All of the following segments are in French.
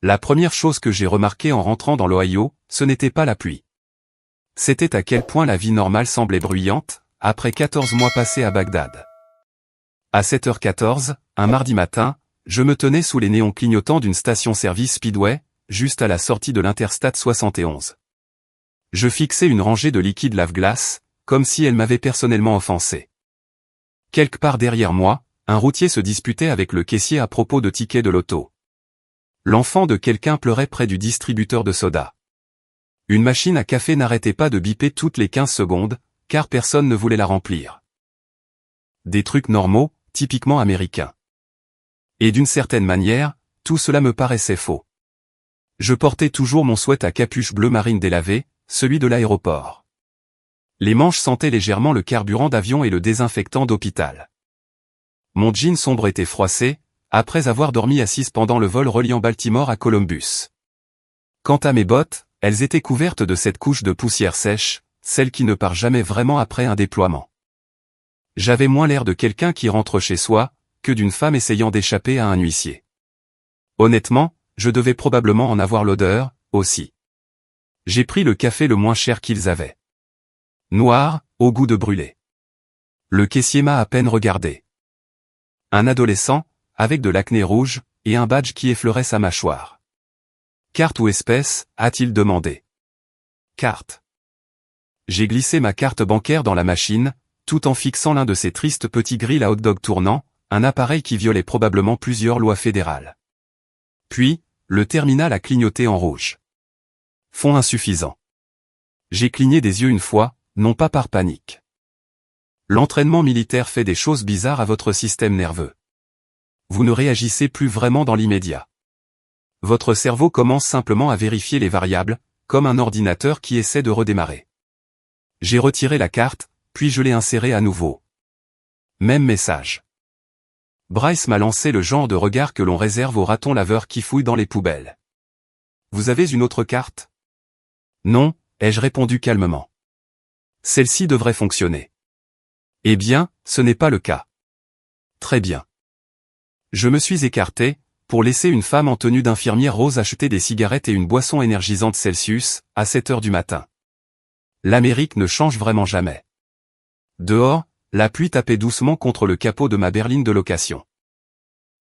La première chose que j'ai remarquée en rentrant dans l'Ohio, ce n'était pas la pluie. C'était à quel point la vie normale semblait bruyante, après 14 mois passés à Bagdad. À 7h14, un mardi matin, je me tenais sous les néons clignotants d'une station-service Speedway, juste à la sortie de l'Interstate 71. Je fixais une rangée de liquide lave-glace, comme si elle m'avait personnellement offensé. Quelque part derrière moi, un routier se disputait avec le caissier à propos de tickets de loto. L'enfant de quelqu'un pleurait près du distributeur de soda. Une machine à café n'arrêtait pas de biper toutes les 15 secondes, car personne ne voulait la remplir. Des trucs normaux, typiquement américains. Et d'une certaine manière, tout cela me paraissait faux. Je portais toujours mon sweat à capuche bleu marine délavé, celui de l'aéroport. Les manches sentaient légèrement le carburant d'avion et le désinfectant d'hôpital. Mon jean sombre était froissé, après avoir dormi assise pendant le vol reliant Baltimore à Columbus. Quant à mes bottes, elles étaient couvertes de cette couche de poussière sèche, celle qui ne part jamais vraiment après un déploiement. J'avais moins l'air de quelqu'un qui rentre chez soi, que d'une femme essayant d'échapper à un huissier. Honnêtement, je devais probablement en avoir l'odeur, aussi. J'ai pris le café le moins cher qu'ils avaient. Noir, au goût de brûlé. Le caissier m'a à peine regardé. Un adolescent, avec de l'acné rouge, et un badge qui effleurait sa mâchoire. Carte ou espèce, a-t-il demandé. Carte. J'ai glissé ma carte bancaire dans la machine, tout en fixant l'un de ces tristes petits grilles à hot-dog tournants, un appareil qui violait probablement plusieurs lois fédérales. Puis, le terminal a clignoté en rouge. Fond insuffisant. J'ai cligné des yeux une fois, non pas par panique. L'entraînement militaire fait des choses bizarres à votre système nerveux. Vous ne réagissez plus vraiment dans l'immédiat. Votre cerveau commence simplement à vérifier les variables, comme un ordinateur qui essaie de redémarrer. J'ai retiré la carte, puis je l'ai insérée à nouveau. Même message. Bryce m'a lancé le genre de regard que l'on réserve aux ratons laveurs qui fouillent dans les poubelles. Vous avez une autre carte? Non, ai-je répondu calmement. Celle-ci devrait fonctionner. Eh bien, ce n'est pas le cas. Très bien. Je me suis écarté, pour laisser une femme en tenue d'infirmière rose acheter des cigarettes et une boisson énergisante Celsius, à 7h du matin. L'Amérique ne change vraiment jamais. Dehors, la pluie tapait doucement contre le capot de ma berline de location.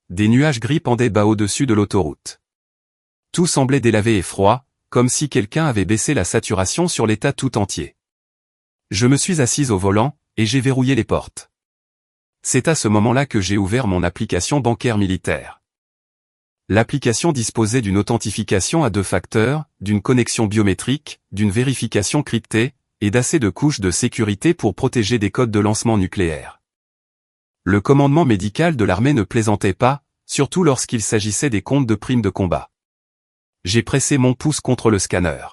Des nuages gris pendaient bas au-dessus de l'autoroute. Tout semblait délavé et froid, comme si quelqu'un avait baissé la saturation sur l'état tout entier. Je me suis assise au volant, et j'ai verrouillé les portes. C'est à ce moment-là que j'ai ouvert mon application bancaire militaire. L'application disposait d'une authentification à 2 facteurs, d'une connexion biométrique, d'une vérification cryptée, et d'assez de couches de sécurité pour protéger des codes de lancement nucléaire. Le commandement médical de l'armée ne plaisantait pas, surtout lorsqu'il s'agissait des comptes de primes de combat. J'ai pressé mon pouce contre le scanner.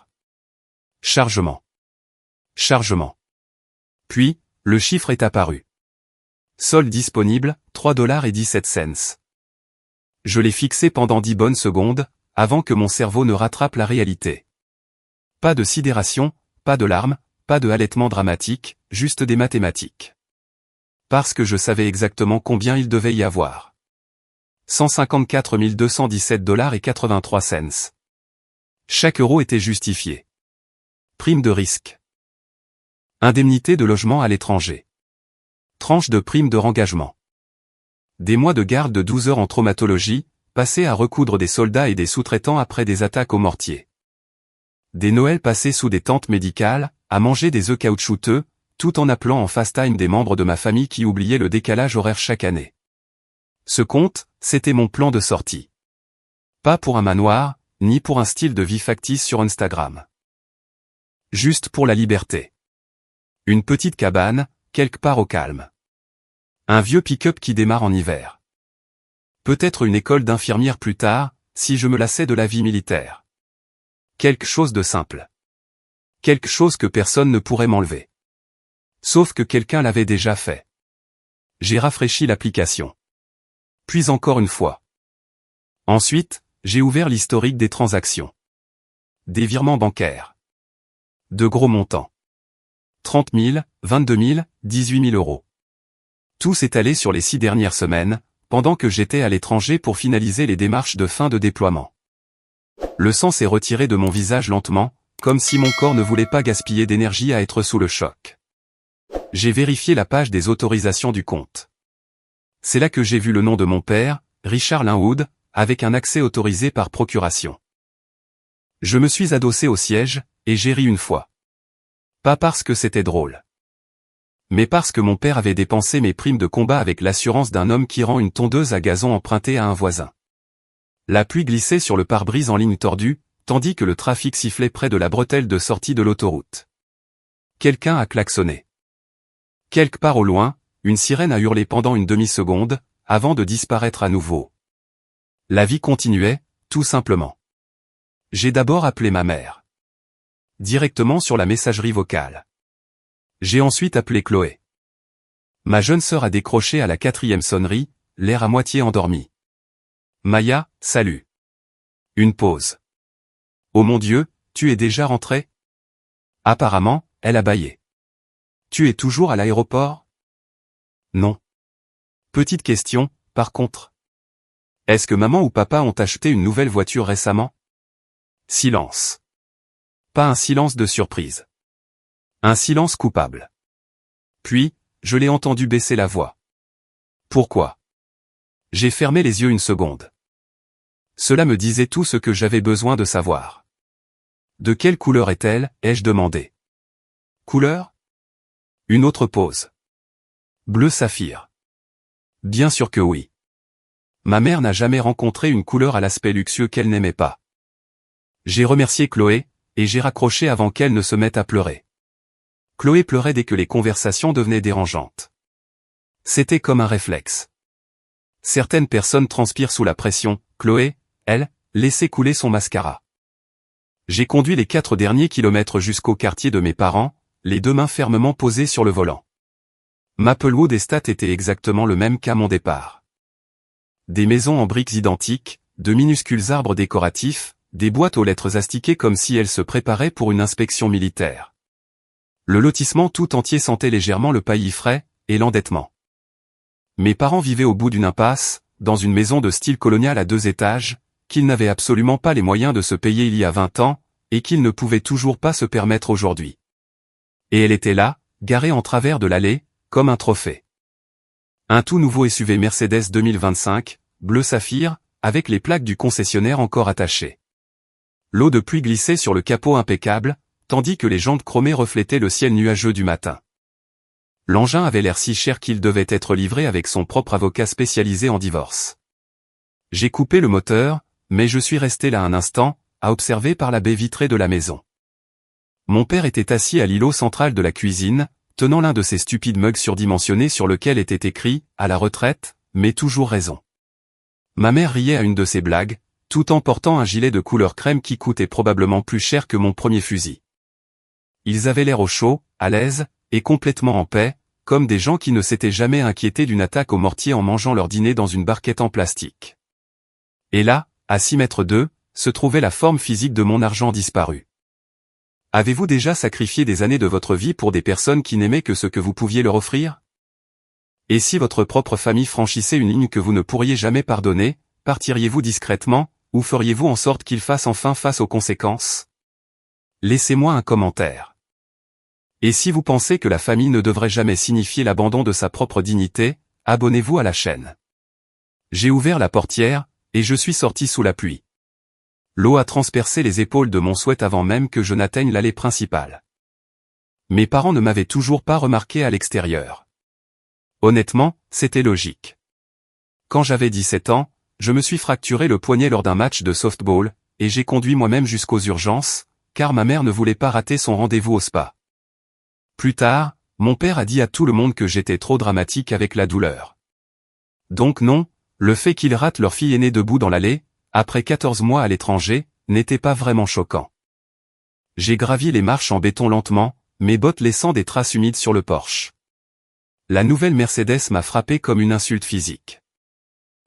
Chargement. Chargement. Puis, le chiffre est apparu. Solde disponible, $3.17. Je l'ai fixé pendant 10 bonnes secondes, avant que mon cerveau ne rattrape la réalité. Pas de sidération, pas de larmes, pas de halètement dramatique, juste des mathématiques. Parce que je savais exactement combien il devait y avoir. 154 217,83 $. Chaque euro était justifié. Prime de risque. Indemnité de logement à l'étranger. Tranche de prime de rengagement. Des mois de garde de 12 heures en traumatologie, passés à recoudre des soldats et des sous-traitants après des attaques au mortier. Des Noëls passés sous des tentes médicales, à manger des œufs caoutchouteux, tout en appelant en FaceTime des membres de ma famille qui oubliaient le décalage horaire chaque année. Ce compte, c'était mon plan de sortie. Pas pour un manoir, ni pour un style de vie factice sur Instagram. Juste pour la liberté. Une petite cabane, quelque part au calme. Un vieux pick-up qui démarre en hiver. Peut-être une école d'infirmière plus tard, si je me lassais de la vie militaire. Quelque chose de simple. Quelque chose que personne ne pourrait m'enlever. Sauf que quelqu'un l'avait déjà fait. J'ai rafraîchi l'application. Puis encore une fois. Ensuite, j'ai ouvert l'historique des transactions. Des virements bancaires. De gros montants. 30 000, 22 000, 18 000 euros. Tout s'est allé sur les 6 dernières semaines, pendant que j'étais à l'étranger pour finaliser les démarches de fin de déploiement. Le sang s'est retiré de mon visage lentement, comme si mon corps ne voulait pas gaspiller d'énergie à être sous le choc. J'ai vérifié la page des autorisations du compte. C'est là que j'ai vu le nom de mon père, Richard Linwood, avec un accès autorisé par procuration. Je me suis adossé au siège, et j'ai ri une fois. Pas parce que c'était drôle. Mais parce que mon père avait dépensé mes primes de combat avec l'assurance d'un homme qui rend une tondeuse à gazon empruntée à un voisin. La pluie glissait sur le pare-brise en ligne tordue, tandis que le trafic sifflait près de la bretelle de sortie de l'autoroute. Quelqu'un a klaxonné. Quelque part au loin, une sirène a hurlé pendant une demi-seconde, avant de disparaître à nouveau. La vie continuait, tout simplement. J'ai d'abord appelé ma mère. Directement sur la messagerie vocale. J'ai ensuite appelé Chloé. Ma jeune sœur a décroché à la 4e sonnerie, l'air à moitié endormi. Maya, salut. Une pause. Oh mon Dieu, tu es déjà rentrée? Apparemment, elle a bâillé. Tu es toujours à l'aéroport? Non. Petite question, par contre. Est-ce que maman ou papa ont acheté une nouvelle voiture récemment? Silence. Pas un silence de surprise. Un silence coupable. Puis, je l'ai entendu baisser la voix. Pourquoi? J'ai fermé les yeux une seconde. Cela me disait tout ce que j'avais besoin de savoir. De quelle couleur est-elle, ai-je demandé. Couleur? Une autre pause. Bleu saphir. Bien sûr que oui. Ma mère n'a jamais rencontré une couleur à l'aspect luxueux qu'elle n'aimait pas. J'ai remercié Chloé, et j'ai raccroché avant qu'elle ne se mette à pleurer. Chloé pleurait dès que les conversations devenaient dérangeantes. C'était comme un réflexe. Certaines personnes transpirent sous la pression, Chloé, elle, laissait couler son mascara. J'ai conduit les 4 derniers kilomètres jusqu'au quartier de mes parents, les 2 mains fermement posées sur le volant. Maplewood Estate était exactement le même qu'à mon départ. Des maisons en briques identiques, de minuscules arbres décoratifs, des boîtes aux lettres astiquées comme si elles se préparaient pour une inspection militaire. Le lotissement tout entier sentait légèrement le paillis frais, et l'endettement. Mes parents vivaient au bout d'une impasse, dans une maison de style colonial à 2 étages, qu'ils n'avaient absolument pas les moyens de se payer il y a 20 ans, et qu'ils ne pouvaient toujours pas se permettre aujourd'hui. Et elle était là, garée en travers de l'allée, comme un trophée. Un tout nouveau SUV Mercedes 2025, bleu saphir, avec les plaques du concessionnaire encore attachées. L'eau de pluie glissait sur le capot impeccable, tandis que les jantes chromées reflétaient le ciel nuageux du matin. L'engin avait l'air si cher qu'il devait être livré avec son propre avocat spécialisé en divorce. J'ai coupé le moteur, mais je suis resté là un instant, à observer par la baie vitrée de la maison. Mon père était assis à l'îlot central de la cuisine, tenant l'un de ces stupides mugs surdimensionnés sur lequel était écrit « À la retraite, mais toujours raison ». Ma mère riait à une de ses blagues, tout en portant un gilet de couleur crème qui coûtait probablement plus cher que mon premier fusil. Ils avaient l'air au chaud, à l'aise, et complètement en paix, comme des gens qui ne s'étaient jamais inquiétés d'une attaque au mortier en mangeant leur dîner dans une barquette en plastique. Et là, à 6 mètres d'eux, se trouvait la forme physique de mon argent disparu. Avez-vous déjà sacrifié des années de votre vie pour des personnes qui n'aimaient que ce que vous pouviez leur offrir? Et si votre propre famille franchissait une ligne que vous ne pourriez jamais pardonner, partiriez-vous discrètement, ou feriez-vous en sorte qu'ils fassent enfin face aux conséquences? Laissez-moi un commentaire. Et si vous pensez que la famille ne devrait jamais signifier l'abandon de sa propre dignité, abonnez-vous à la chaîne. J'ai ouvert la portière, et je suis sorti sous la pluie. L'eau a transpercé les épaules de mon sweat avant même que je n'atteigne l'allée principale. Mes parents ne m'avaient toujours pas remarqué à l'extérieur. Honnêtement, c'était logique. Quand j'avais 17 ans, je me suis fracturé le poignet lors d'un match de softball, et j'ai conduit moi-même jusqu'aux urgences, car ma mère ne voulait pas rater son rendez-vous au spa. Plus tard, mon père a dit à tout le monde que j'étais trop dramatique avec la douleur. Donc non, le fait qu'ils ratent leur fille aînée debout dans l'allée, après 14 mois à l'étranger, n'était pas vraiment choquant. J'ai gravi les marches en béton lentement, mes bottes laissant des traces humides sur le porche. La nouvelle Mercedes m'a frappé comme une insulte physique.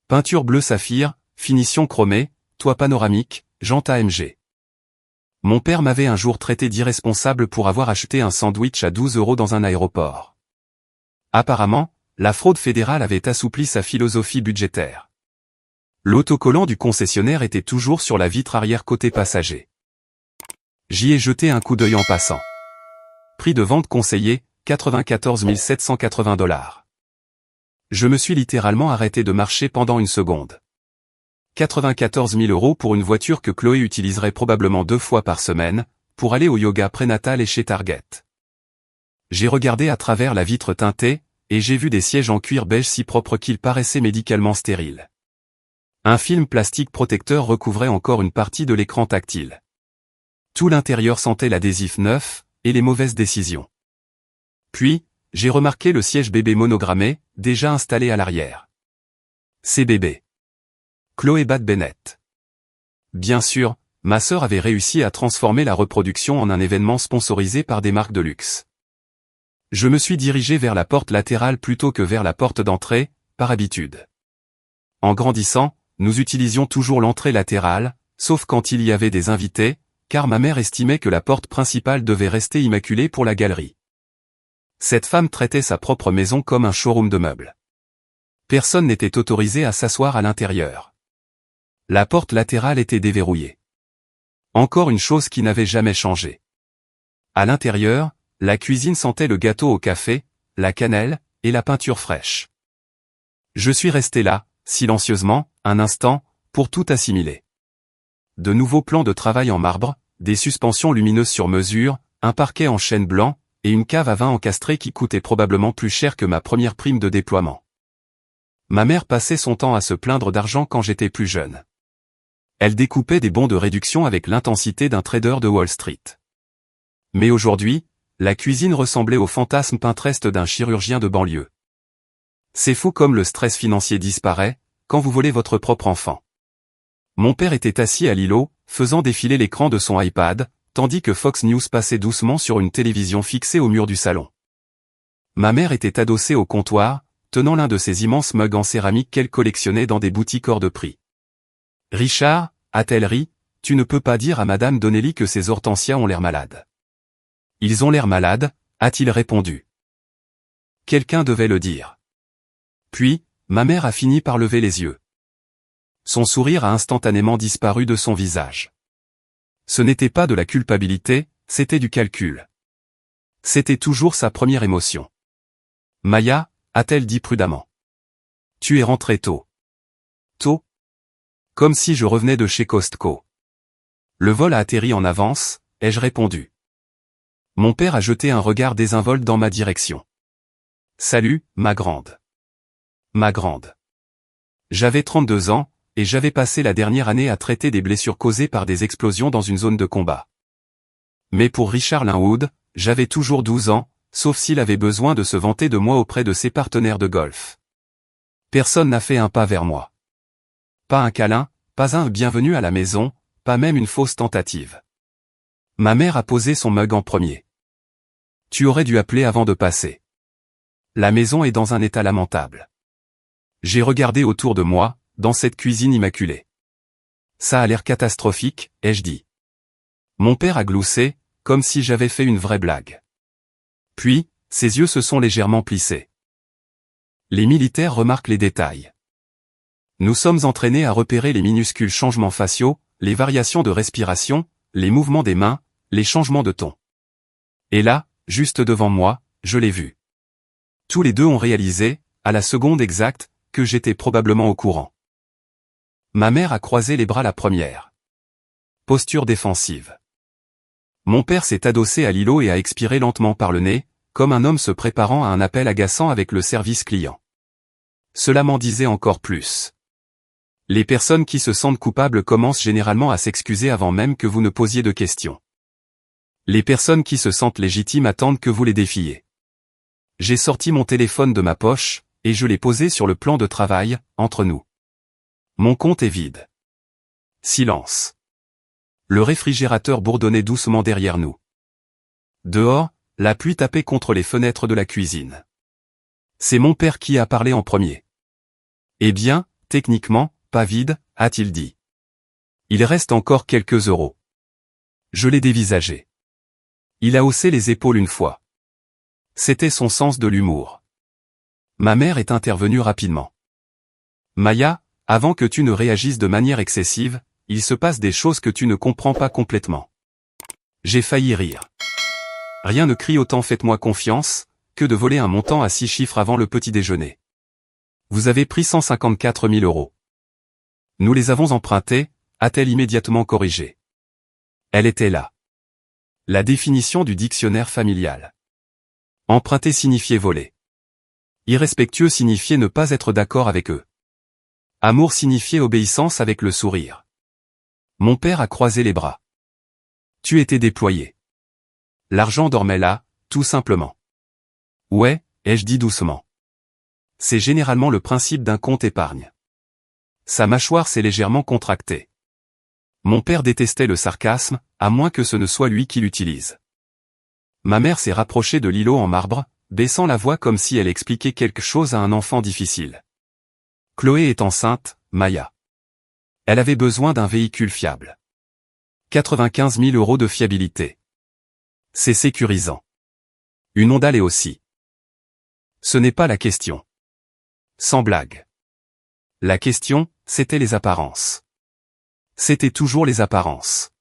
Peinture bleu saphir, finition chromée, toit panoramique, jantes AMG. Mon père m'avait un jour traité d'irresponsable pour avoir acheté un sandwich à 12 € dans un aéroport. Apparemment, la fraude fédérale avait assoupli sa philosophie budgétaire. L'autocollant du concessionnaire était toujours sur la vitre arrière côté passager. J'y ai jeté un coup d'œil en passant. Prix de vente conseillé, 94 780 $. Je me suis littéralement arrêté de marcher pendant une seconde. 94 000 € pour une voiture que Chloé utiliserait probablement 2 fois par semaine, pour aller au yoga prénatal et chez Target. J'ai regardé à travers la vitre teintée, et j'ai vu des sièges en cuir beige si propres qu'ils paraissaient médicalement stériles. Un film plastique protecteur recouvrait encore une partie de l'écran tactile. Tout l'intérieur sentait l'adhésif neuf, et les mauvaises décisions. Puis, j'ai remarqué le siège bébé monogrammé, déjà installé à l'arrière. C'est bébé. Chloé Bad Bennett. Bien sûr, ma sœur avait réussi à transformer la reproduction en un événement sponsorisé par des marques de luxe. Je me suis dirigé vers la porte latérale plutôt que vers la porte d'entrée, par habitude. En grandissant, nous utilisions toujours l'entrée latérale, sauf quand il y avait des invités, car ma mère estimait que la porte principale devait rester immaculée pour la galerie. Cette femme traitait sa propre maison comme un showroom de meubles. Personne n'était autorisé à s'asseoir à l'intérieur. La porte latérale était déverrouillée. Encore une chose qui n'avait jamais changé. À l'intérieur, la cuisine sentait le gâteau au café, la cannelle, et la peinture fraîche. Je suis resté là, silencieusement, un instant, pour tout assimiler. De nouveaux plans de travail en marbre, des suspensions lumineuses sur mesure, un parquet en chêne blanc, et une cave à vin encastrée qui coûtait probablement plus cher que ma première prime de déploiement. Ma mère passait son temps à se plaindre d'argent quand j'étais plus jeune. Elle découpait des bons de réduction avec l'intensité d'un trader de Wall Street. Mais aujourd'hui, la cuisine ressemblait au fantasme Pinterest d'un chirurgien de banlieue. C'est fou comme le stress financier disparaît, quand vous volez votre propre enfant. Mon père était assis à l'îlot, faisant défiler l'écran de son iPad, tandis que Fox News passait doucement sur une télévision fixée au mur du salon. Ma mère était adossée au comptoir, tenant l'un de ces immenses mugs en céramique qu'elle collectionnait dans des boutiques hors de prix. « Richard, a-t-elle ri, tu ne peux pas dire à Madame Donnelly que ces hortensias ont l'air malades. »« Ils ont l'air malades, a-t-il répondu. Quelqu'un devait le dire. Puis, ma mère a fini par lever les yeux. Son sourire a instantanément disparu de son visage. Ce n'était pas de la culpabilité, c'était du calcul. C'était toujours sa première émotion. « Maya, a-t-elle dit prudemment. Tu es rentré tôt. » Tôt ? Comme si je revenais de chez Costco. Le vol a atterri en avance, ai-je répondu. Mon père a jeté un regard désinvolte dans ma direction. Salut, ma grande. Ma grande. J'avais 32 ans, et j'avais passé la dernière année à traiter des blessures causées par des explosions dans une zone de combat. Mais pour Richard Linwood, j'avais toujours 12 ans, sauf s'il avait besoin de se vanter de moi auprès de ses partenaires de golf. Personne n'a fait un pas vers moi. Pas un câlin, pas un bienvenue à la maison, pas même une fausse tentative. Ma mère a posé son mug en premier. Tu aurais dû appeler avant de passer. La maison est dans un état lamentable. J'ai regardé autour de moi, dans cette cuisine immaculée. Ça a l'air catastrophique, ai-je dit. Mon père a gloussé, comme si j'avais fait une vraie blague. Puis, ses yeux se sont légèrement plissés. Les militaires remarquent les détails. Nous sommes entraînés à repérer les minuscules changements faciaux, les variations de respiration, les mouvements des mains, les changements de ton. Et là, juste devant moi, je l'ai vu. Tous les deux ont réalisé, à la seconde exacte, que j'étais probablement au courant. Ma mère a croisé les bras la première. Posture défensive. Mon père s'est adossé à l'îlot et a expiré lentement par le nez, comme un homme se préparant à un appel agaçant avec le service client. Cela m'en disait encore plus. Les personnes qui se sentent coupables commencent généralement à s'excuser avant même que vous ne posiez de questions. Les personnes qui se sentent légitimes attendent que vous les défiez. J'ai sorti mon téléphone de ma poche, et je l'ai posé sur le plan de travail, entre nous. Mon compte est vide. Silence. Le réfrigérateur bourdonnait doucement derrière nous. Dehors, la pluie tapait contre les fenêtres de la cuisine. C'est mon père qui a parlé en premier. Eh bien, techniquement, pas vide, a-t-il dit. Il reste encore quelques euros. Je l'ai dévisagé. Il a haussé les épaules une fois. C'était son sens de l'humour. Ma mère est intervenue rapidement. Maya, Avant que tu ne réagisses de manière excessive, il se passe des choses que tu ne comprends pas complètement. J'ai failli rire. Rien ne crie autant faites-moi confiance, que de voler un montant à 6 chiffres avant le petit déjeuner. Vous avez pris 154 000 €. Nous les avons empruntés, a-t-elle immédiatement corrigé. Elle était là. La définition du dictionnaire familial. Emprunter signifiait voler. Irrespectueux signifiait ne pas être d'accord avec eux. Amour signifiait obéissance avec le sourire. Mon père a croisé les bras. Tu étais déployé. L'argent dormait là, tout simplement. Ouais, ai-je dit doucement. C'est généralement le principe d'un compte épargne. Sa mâchoire s'est légèrement contractée. Mon père détestait le sarcasme, à moins que ce ne soit lui qui l'utilise. Ma mère s'est rapprochée de l'îlot en marbre, baissant la voix comme si elle expliquait quelque chose à un enfant difficile. Chloé est enceinte, Maya. Elle avait besoin d'un véhicule fiable. 95 000 € de fiabilité. C'est sécurisant. Une onde allait aussi. Ce n'est pas la question. Sans blague. La question, c'était les apparences. C'était toujours les apparences.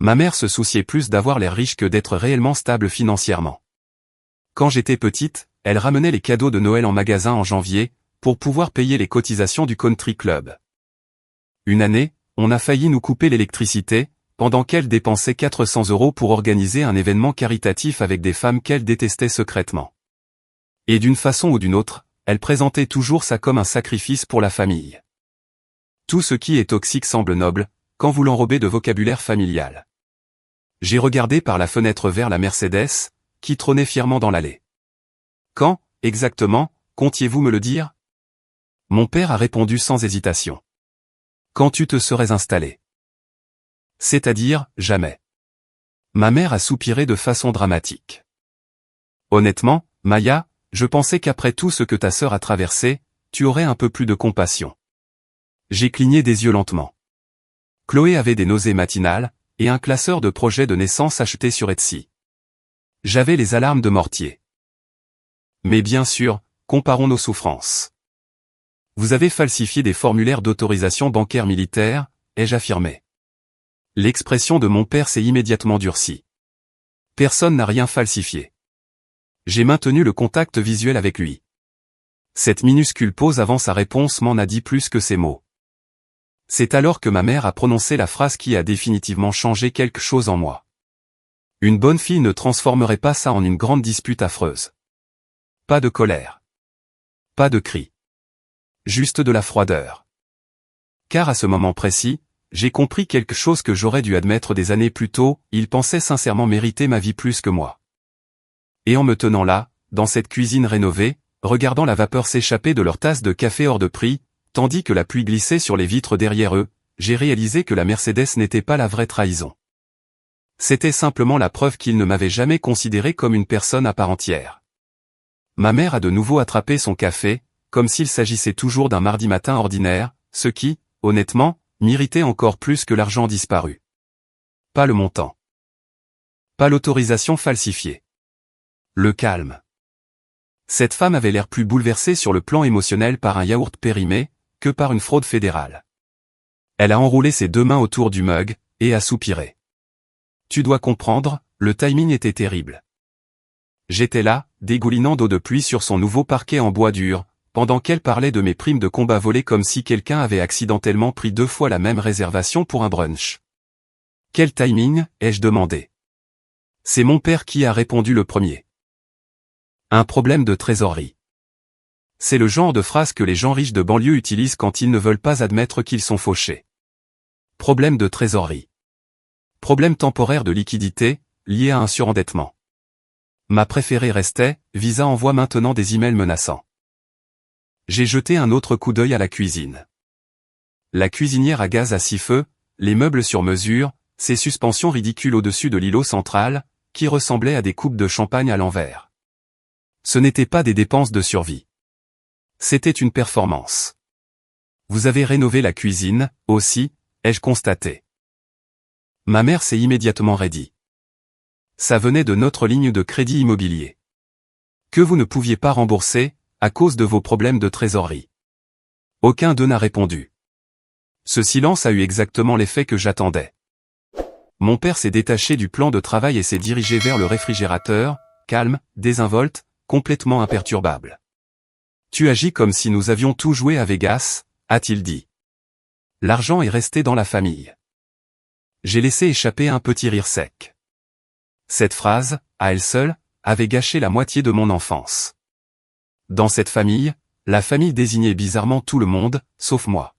Ma mère se souciait plus d'avoir l'air riche que d'être réellement stable financièrement. Quand j'étais petite, elle ramenait les cadeaux de Noël en magasin en janvier, pour pouvoir payer les cotisations du country club. Une année, on a failli nous couper l'électricité, pendant qu'elle dépensait 400 € pour organiser un événement caritatif avec des femmes qu'elle détestait secrètement. Et d'une façon ou d'une autre, elle présentait toujours ça comme un sacrifice pour la famille. Tout ce qui est toxique semble noble, quand vous l'enrobez de vocabulaire familial. J'ai regardé par la fenêtre vers la Mercedes, qui trônait fièrement dans l'allée. Quand, exactement, comptiez-vous me le dire? Mon père a répondu sans hésitation. Quand tu te serais installé. C'est-à-dire, jamais. Ma mère a soupiré de façon dramatique. Honnêtement, Maya, je pensais qu'après tout ce que ta sœur a traversé, tu aurais un peu plus de compassion. J'ai cligné des yeux lentement. Chloé avait des nausées matinales, et un classeur de projets de naissance acheté sur Etsy. J'avais les alarmes de mortier. Mais bien sûr, comparons nos souffrances. Vous avez falsifié des formulaires d'autorisation bancaire militaire, ai-je affirmé. L'expression de mon père s'est immédiatement durcie. Personne n'a rien falsifié. J'ai maintenu le contact visuel avec lui. Cette minuscule pause avant sa réponse m'en a dit plus que ces mots. C'est alors que ma mère a prononcé la phrase qui a définitivement changé quelque chose en moi. Une bonne fille ne transformerait pas ça en une grande dispute affreuse. Pas de colère. Pas de cris. Juste de la froideur. Car à ce moment précis, j'ai compris quelque chose que j'aurais dû admettre des années plus tôt, il pensait sincèrement mériter ma vie plus que moi. Et en me tenant là, dans cette cuisine rénovée, regardant la vapeur s'échapper de leur tasse de café hors de prix, tandis que la pluie glissait sur les vitres derrière eux, j'ai réalisé que la Mercedes n'était pas la vraie trahison. C'était simplement la preuve qu'il ne m'avait jamais considéré comme une personne à part entière. Ma mère a de nouveau attrapé son café, comme s'il s'agissait toujours d'un mardi matin ordinaire, ce qui, honnêtement, m'irritait encore plus que l'argent disparu. Pas le montant. Pas l'autorisation falsifiée. Le calme. Cette femme avait l'air plus bouleversée sur le plan émotionnel par un yaourt périmé, que par une fraude fédérale. Elle a enroulé ses deux mains autour du mug, et a soupiré. Tu dois comprendre, le timing était terrible. J'étais là, dégoulinant d'eau de pluie sur son nouveau parquet en bois dur, pendant qu'elle parlait de mes primes de combat volées comme si quelqu'un avait accidentellement pris 2 fois la même réservation pour un brunch. Quel timing, ai-je demandé. C'est mon père qui a répondu le premier. Un problème de trésorerie. C'est le genre de phrase que les gens riches de banlieue utilisent quand ils ne veulent pas admettre qu'ils sont fauchés. Problème de trésorerie. Problème temporaire de liquidité, lié à un surendettement. Ma préférée restait, Visa envoie maintenant des emails menaçants. J'ai jeté un autre coup d'œil à la cuisine. La cuisinière à gaz à 6 feux, les meubles sur mesure, ces suspensions ridicules au-dessus de l'îlot central, qui ressemblaient à des coupes de champagne à l'envers. Ce n'étaient pas des dépenses de survie. C'était une performance. Vous avez rénové la cuisine, aussi, ai-je constaté. Ma mère s'est immédiatement raidie. Ça venait de notre ligne de crédit immobilier. Que vous ne pouviez pas rembourser, à cause de vos problèmes de trésorerie. Aucun d'eux n'a répondu. Ce silence a eu exactement l'effet que j'attendais. Mon père s'est détaché du plan de travail et s'est dirigé vers le réfrigérateur, calme, désinvolte, complètement imperturbable. « Tu agis comme si nous avions tout joué à Vegas », a-t-il dit. « L'argent est resté dans la famille. » J'ai laissé échapper un petit rire sec. Cette phrase, à elle seule, avait gâché la moitié de mon enfance. Dans cette famille, la famille désignait bizarrement tout le monde, sauf moi.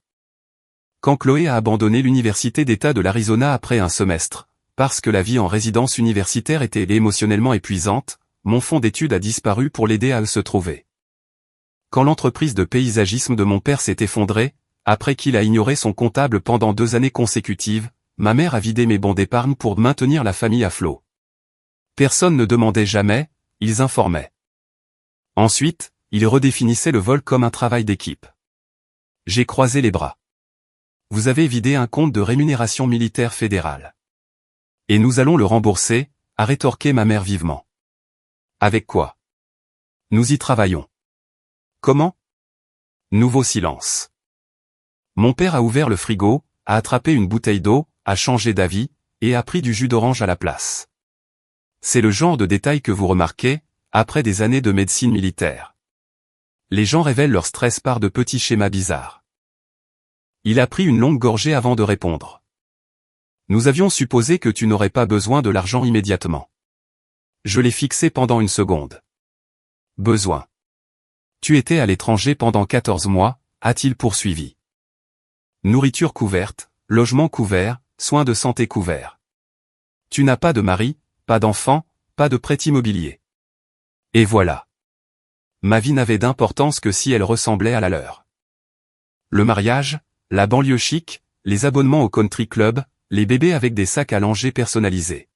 Quand Chloé a abandonné l'université d'État de l'Arizona après un semestre, parce que la vie en résidence universitaire était émotionnellement épuisante, mon fonds d'études a disparu pour l'aider à se trouver. Quand l'entreprise de paysagisme de mon père s'est effondrée, après qu'il a ignoré son comptable pendant 2 années consécutives, ma mère a vidé mes bons d'épargne pour maintenir la famille à flot. Personne ne demandait jamais, ils informaient. Ensuite, ils redéfinissaient le vol comme un travail d'équipe. J'ai croisé les bras. Vous avez vidé un compte de rémunération militaire fédérale. Et nous allons le rembourser, a rétorqué ma mère vivement. Avec quoi? Nous y travaillons. Comment? Nouveau silence. Mon père a ouvert le frigo, a attrapé une bouteille d'eau, a changé d'avis, et a pris du jus d'orange à la place. C'est le genre de détail que vous remarquez, après des années de médecine militaire. Les gens révèlent leur stress par de petits schémas bizarres. Il a pris une longue gorgée avant de répondre. Nous avions supposé que tu n'aurais pas besoin de l'argent immédiatement. Je l'ai fixé pendant une seconde. Besoin. Tu étais à l'étranger pendant 14 mois, a-t-il poursuivi. Nourriture couverte, logement couvert, soins de santé couverts. Tu n'as pas de mari, pas d'enfant, pas de prêt immobilier. Et voilà. Ma vie n'avait d'importance que si elle ressemblait à la leur. Le mariage, la banlieue chic, les abonnements au country club, les bébés avec des sacs à langer personnalisés.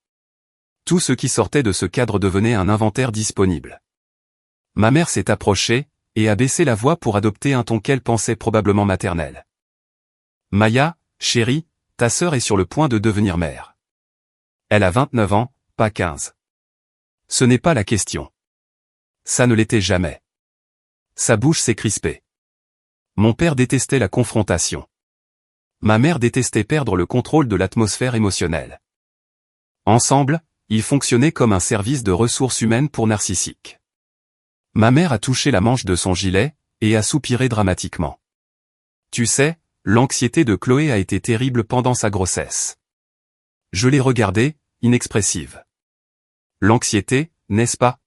Tout ce qui sortait de ce cadre devenait un inventaire disponible. Ma mère s'est approchée, et a baissé la voix pour adopter un ton qu'elle pensait probablement maternel. Maya, chérie, ta sœur est sur le point de devenir mère. Elle a 29 ans, pas 15. Ce n'est pas la question. Ça ne l'était jamais. Sa bouche s'est crispée. Mon père détestait la confrontation. Ma mère détestait perdre le contrôle de l'atmosphère émotionnelle. Ensemble, ils fonctionnaient comme un service de ressources humaines pour narcissiques. Ma mère a touché la manche de son gilet, et a soupiré dramatiquement. Tu sais, l'anxiété de Chloé a été terrible pendant sa grossesse. Je l'ai regardée, inexpressive. L'anxiété, n'est-ce pas?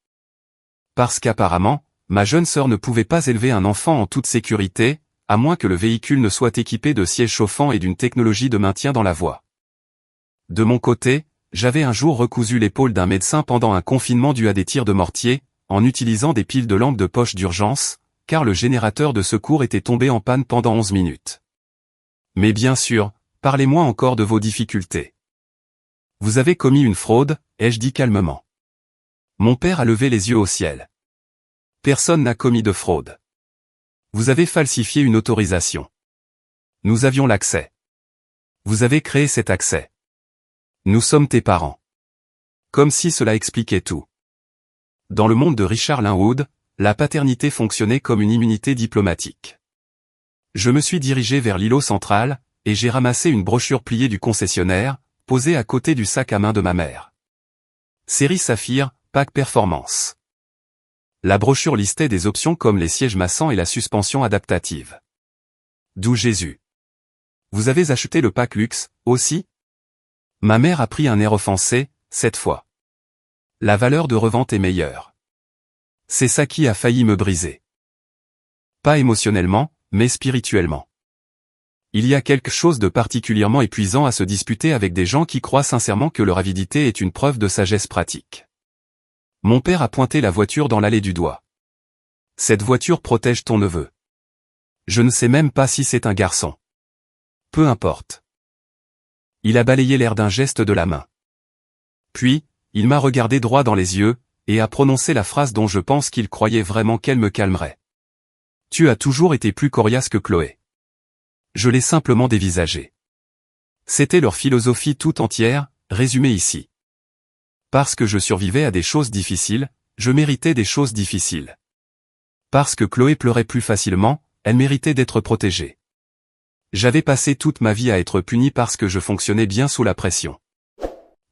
Parce qu'apparemment, ma jeune sœur ne pouvait pas élever un enfant en toute sécurité, à moins que le véhicule ne soit équipé de sièges chauffants et d'une technologie de maintien dans la voie. De mon côté, j'avais un jour recousu l'épaule d'un médecin pendant un confinement dû à des tirs de mortier, en utilisant des piles de lampes de poche d'urgence, car le générateur de secours était tombé en panne pendant 11 minutes. Mais bien sûr, parlez-moi encore de vos difficultés. Vous avez commis une fraude, ai-je dit calmement. Mon père a levé les yeux au ciel. Personne n'a commis de fraude. Vous avez falsifié une autorisation. Nous avions l'accès. Vous avez créé cet accès. Nous sommes tes parents. Comme si cela expliquait tout. Dans le monde de Richard Linwood, la paternité fonctionnait comme une immunité diplomatique. Je me suis dirigé vers l'îlot central, et j'ai ramassé une brochure pliée du concessionnaire, posée à côté du sac à main de ma mère. Série Saphir, Pack Performance. La brochure listait des options comme les sièges massants et la suspension adaptative. D'où Jésus. Vous avez acheté le pack luxe, aussi? Ma mère a pris un air offensé, cette fois. La valeur de revente est meilleure. C'est ça qui a failli me briser. Pas émotionnellement, mais spirituellement. Il y a quelque chose de particulièrement épuisant à se disputer avec des gens qui croient sincèrement que leur avidité est une preuve de sagesse pratique. Mon père a pointé la voiture dans l'allée du doigt. Cette voiture protège ton neveu. Je ne sais même pas si c'est un garçon. Peu importe. Il a balayé l'air d'un geste de la main. Puis, il m'a regardé droit dans les yeux, et a prononcé la phrase dont je pense qu'il croyait vraiment qu'elle me calmerait. Tu as toujours été plus coriace que Chloé. Je l'ai simplement dévisagé. C'était leur philosophie tout entière, résumée ici. Parce que je survivais à des choses difficiles, je méritais des choses difficiles. Parce que Chloé pleurait plus facilement, elle méritait d'être protégée. J'avais passé toute ma vie à être puni parce que je fonctionnais bien sous la pression.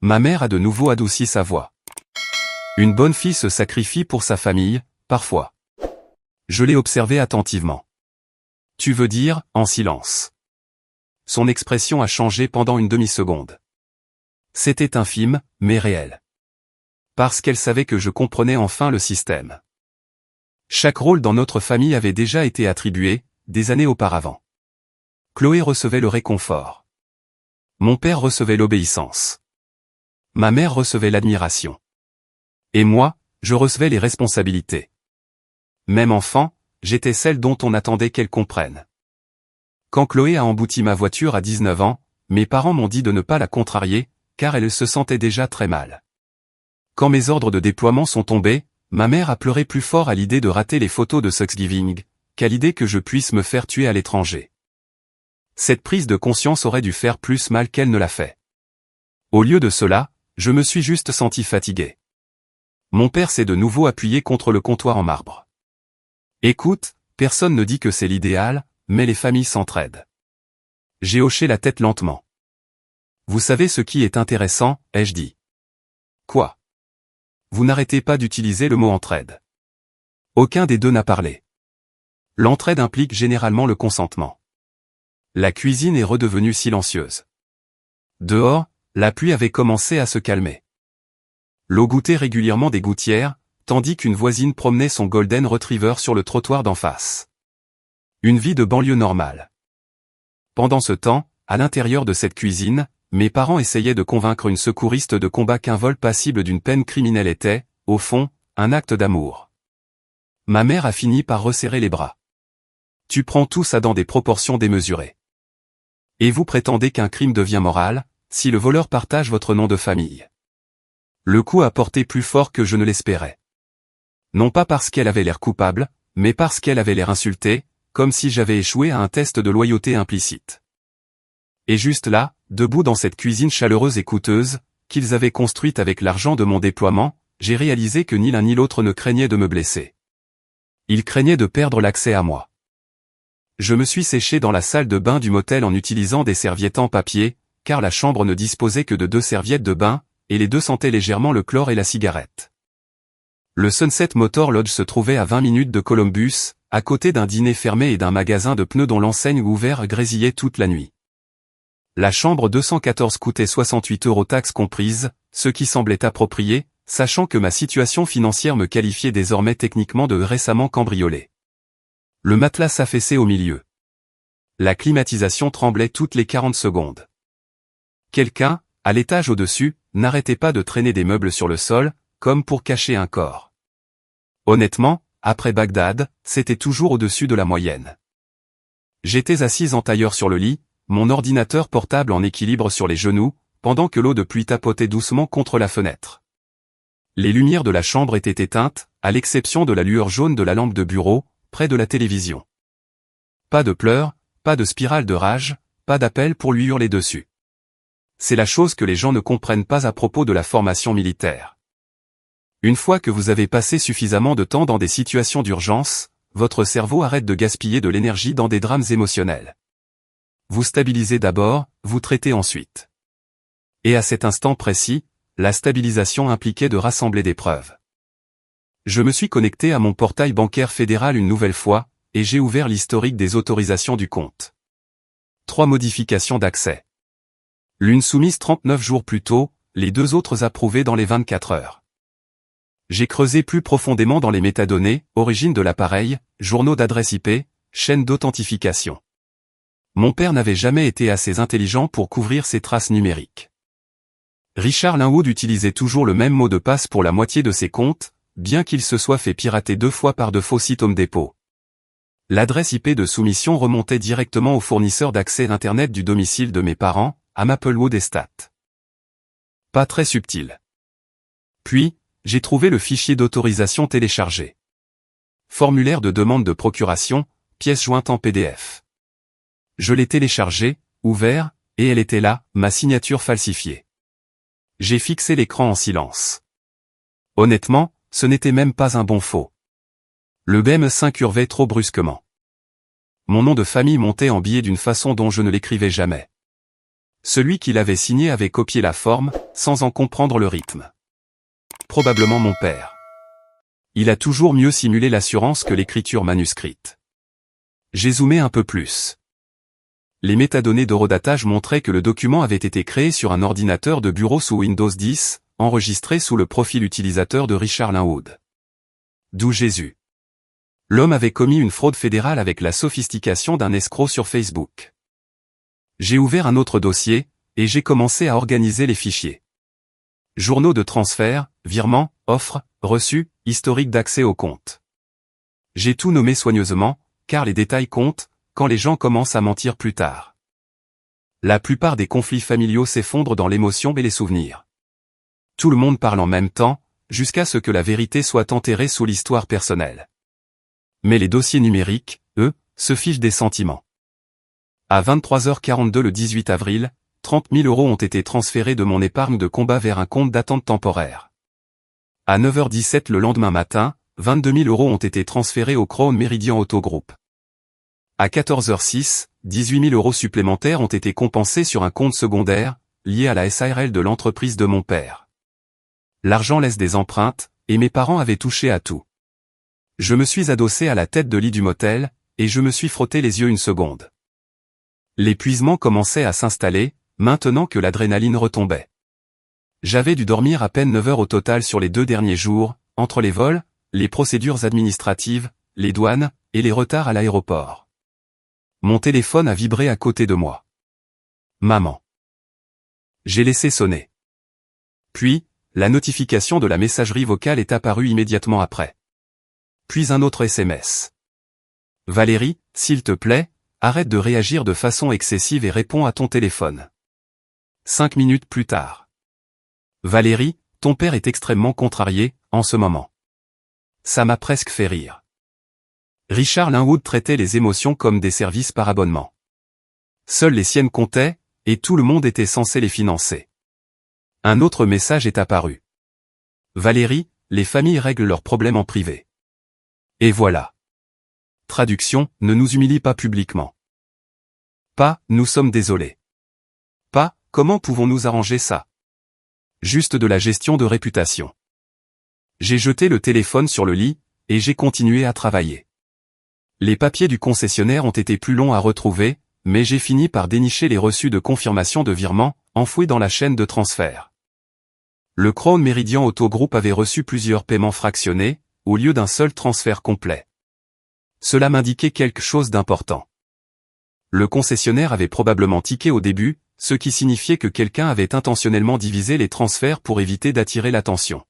Ma mère a de nouveau adouci sa voix. Une bonne fille se sacrifie pour sa famille, parfois. Je l'ai observée attentivement. Tu veux dire, en silence. Son expression a changé pendant une demi-seconde. C'était infime, mais réel. Parce qu'elle savait que je comprenais enfin le système. Chaque rôle dans notre famille avait déjà été attribué, des années auparavant. Chloé recevait le réconfort. Mon père recevait l'obéissance. Ma mère recevait l'admiration. Et moi, je recevais les responsabilités. Même enfant, j'étais celle dont on attendait qu'elle comprenne. Quand Chloé a embouti ma voiture à 19 ans, mes parents m'ont dit de ne pas la contrarier, car elle se sentait déjà très mal. Quand mes ordres de déploiement sont tombés, ma mère a pleuré plus fort à l'idée de rater les photos de Thanksgiving, qu'à l'idée que je puisse me faire tuer à l'étranger. Cette prise de conscience aurait dû faire plus mal qu'elle ne l'a fait. Au lieu de cela, je me suis juste senti fatigué. Mon père s'est de nouveau appuyé contre le comptoir en marbre. Écoute, personne ne dit que c'est l'idéal, mais les familles s'entraident. J'ai hoché la tête lentement. Vous savez ce qui est intéressant, ai-je dit. Quoi? Vous n'arrêtez pas d'utiliser le mot entraide. Aucun des deux n'a parlé. L'entraide implique généralement le consentement. La cuisine est redevenue silencieuse. Dehors, la pluie avait commencé à se calmer. L'eau gouttait régulièrement des gouttières, tandis qu'une voisine promenait son Golden Retriever sur le trottoir d'en face. Une vie de banlieue normale. Pendant ce temps, à l'intérieur de cette cuisine, mes parents essayaient de convaincre une secouriste de combat qu'un vol passible d'une peine criminelle était, au fond, un acte d'amour. Ma mère a fini par resserrer les bras. Tu prends tout ça dans des proportions démesurées. Et vous prétendez qu'un crime devient moral, si le voleur partage votre nom de famille. Le coup a porté plus fort que je ne l'espérais. Non pas parce qu'elle avait l'air coupable, mais parce qu'elle avait l'air insultée, comme si j'avais échoué à un test de loyauté implicite. Et juste là, debout dans cette cuisine chaleureuse et coûteuse, qu'ils avaient construite avec l'argent de mon déploiement, j'ai réalisé que ni l'un ni l'autre ne craignait de me blesser. Ils craignaient de perdre l'accès à moi. Je me suis séché dans la salle de bain du motel en utilisant des serviettes en papier, car la chambre ne disposait que de 2 serviettes de bain, et les deux sentaient légèrement le chlore et la cigarette. Le Sunset Motor Lodge se trouvait à 20 minutes de Columbus, à côté d'un dîner fermé et d'un magasin de pneus dont l'enseigne ouverte grésillait toute la nuit. La chambre 214 coûtait 68 € taxes comprises, ce qui semblait approprié, sachant que ma situation financière me qualifiait désormais techniquement de récemment cambriolé. Le matelas s'affaissait au milieu. La climatisation tremblait toutes les 40 secondes. Quelqu'un, à l'étage au-dessus, n'arrêtait pas de traîner des meubles sur le sol, comme pour cacher un corps. Honnêtement, après Bagdad, c'était toujours au-dessus de la moyenne. J'étais assise en tailleur sur le lit, mon ordinateur portable en équilibre sur les genoux, pendant que l'eau de pluie tapotait doucement contre la fenêtre. Les lumières de la chambre étaient éteintes, à l'exception de la lueur jaune de la lampe de bureau, près de la télévision. Pas de pleurs, pas de spirale de rage, pas d'appel pour lui hurler dessus. C'est la chose que les gens ne comprennent pas à propos de la formation militaire. Une fois que vous avez passé suffisamment de temps dans des situations d'urgence, votre cerveau arrête de gaspiller de l'énergie dans des drames émotionnels. Vous stabilisez d'abord, vous traitez ensuite. Et à cet instant précis, la stabilisation impliquait de rassembler des preuves. Je me suis connecté à mon portail bancaire fédéral une nouvelle fois, et j'ai ouvert l'historique des autorisations du compte. 3 modifications d'accès. L'une soumise 39 jours plus tôt, les 2 autres approuvées dans les 24 heures. J'ai creusé plus profondément dans les métadonnées, origine de l'appareil, journaux d'adresse IP, chaîne d'authentification. Mon père n'avait jamais été assez intelligent pour couvrir ses traces numériques. Richard Linwood utilisait toujours le même mot de passe pour la moitié de ses comptes, bien qu'il se soit fait pirater 2 fois par de faux sites Home Depot. L'adresse IP de soumission remontait directement au fournisseur d'accès Internet du domicile de mes parents, à Maplewood Estate. Pas très subtil. Puis, j'ai trouvé le fichier d'autorisation téléchargé. Formulaire de demande de procuration, pièce jointe en PDF. Je l'ai téléchargé, ouvert, et elle était là, ma signature falsifiée. J'ai fixé l'écran en silence. Honnêtement, ce n'était même pas un bon faux. Le BM s'incurvait trop brusquement. Mon nom de famille montait en billets d'une façon dont je ne l'écrivais jamais. Celui qui l'avait signé avait copié la forme, sans en comprendre le rythme. Probablement mon père. Il a toujours mieux simulé l'assurance que l'écriture manuscrite. J'ai zoomé un peu plus. Les métadonnées d'horodatage montraient que le document avait été créé sur un ordinateur de bureau sous Windows 10, enregistré sous le profil utilisateur de Richard Linwood. D'où Jésus. L'homme avait commis une fraude fédérale avec la sophistication d'un escroc sur Facebook. J'ai ouvert un autre dossier, et j'ai commencé à organiser les fichiers. Journaux de transfert, virements, offres, reçus, historique d'accès au compte. J'ai tout nommé soigneusement, car les détails comptent, quand les gens commencent à mentir plus tard. La plupart des conflits familiaux s'effondrent dans l'émotion et les souvenirs. Tout le monde parle en même temps, jusqu'à ce que la vérité soit enterrée sous l'histoire personnelle. Mais les dossiers numériques, eux, se fichent des sentiments. À 23h42 le 18 avril, 30 000 € ont été transférés de mon épargne de combat vers un compte d'attente temporaire. À 9h17 le lendemain matin, 22 000 € ont été transférés au Crown Meridian Auto Group. À 14h06, 18 000 € supplémentaires ont été compensés sur un compte secondaire, lié à la SARL de l'entreprise de mon père. L'argent laisse des empreintes, et mes parents avaient touché à tout. Je me suis adossé à la tête de lit du motel, et je me suis frotté les yeux une seconde. L'épuisement commençait à s'installer, maintenant que l'adrénaline retombait. J'avais dû dormir à peine 9 heures au total sur les 2 derniers jours, entre les vols, les procédures administratives, les douanes, et les retards à l'aéroport. Mon téléphone a vibré à côté de moi. Maman. J'ai laissé sonner. Puis, la notification de la messagerie vocale est apparue immédiatement après. Puis un autre SMS. Valérie, s'il te plaît, arrête de réagir de façon excessive et réponds à ton téléphone. 5 minutes plus tard. Valérie, ton père est extrêmement contrarié, en ce moment. Ça m'a presque fait rire. Richard Linwood traitait les émotions comme des services par abonnement. Seules les siennes comptaient, et tout le monde était censé les financer. Un autre message est apparu. Valérie, les familles règlent leurs problèmes en privé. Et voilà. Traduction, ne nous humilie pas publiquement. Pas, nous sommes désolés. Pas, comment pouvons-nous arranger ça? Juste de la gestion de réputation. J'ai jeté le téléphone sur le lit, et j'ai continué à travailler. Les papiers du concessionnaire ont été plus longs à retrouver, mais j'ai fini par dénicher les reçus de confirmation de virement, enfouis dans la chaîne de transfert. Le Crown Meridian Auto Group avait reçu plusieurs paiements fractionnés, au lieu d'un seul transfert complet. Cela m'indiquait quelque chose d'important. Le concessionnaire avait probablement tiqué au début, ce qui signifiait que quelqu'un avait intentionnellement divisé les transferts pour éviter d'attirer l'attention.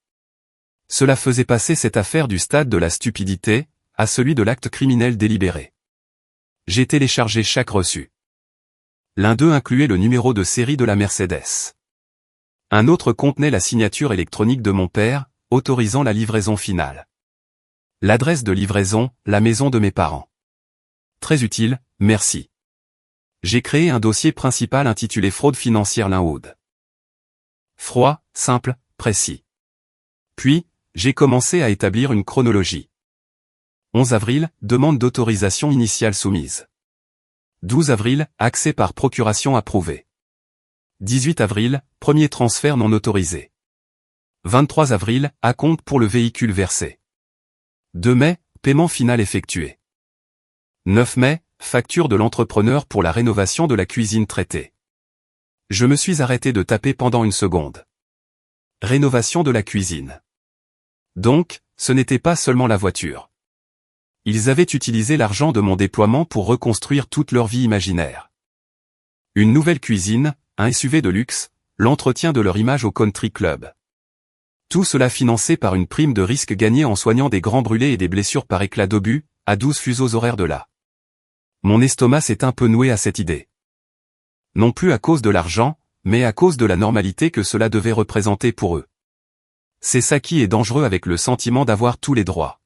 Cela faisait passer cette affaire du stade de la stupidité, à celui de l'acte criminel délibéré. J'ai téléchargé chaque reçu. L'un d'eux incluait le numéro de série de la Mercedes. Un autre contenait la signature électronique de mon père, autorisant la livraison finale. L'adresse de livraison, la maison de mes parents. Très utile, merci. J'ai créé un dossier principal intitulé Fraude financière Linwood. Froid, simple, précis. Puis, j'ai commencé à établir une chronologie. 11 avril, demande d'autorisation initiale soumise. 12 avril, accès par procuration approuvé. 18 avril, premier transfert non autorisé. 23 avril, acompte pour le véhicule versé. 2 mai, paiement final effectué. 9 mai, facture de l'entrepreneur pour la rénovation de la cuisine traitée. Je me suis arrêté de taper pendant une seconde. Rénovation de la cuisine. Donc, ce n'était pas seulement la voiture. Ils avaient utilisé l'argent de mon déploiement pour reconstruire toute leur vie imaginaire. Une nouvelle cuisine, un SUV de luxe, l'entretien de leur image au country club. Tout cela financé par une prime de risque gagnée en soignant des grands brûlés et des blessures par éclat d'obus, à 12 fuseaux horaires de là. Mon estomac s'est un peu noué à cette idée. Non plus à cause de l'argent, mais à cause de la normalité que cela devait représenter pour eux. C'est ça qui est dangereux avec le sentiment d'avoir tous les droits.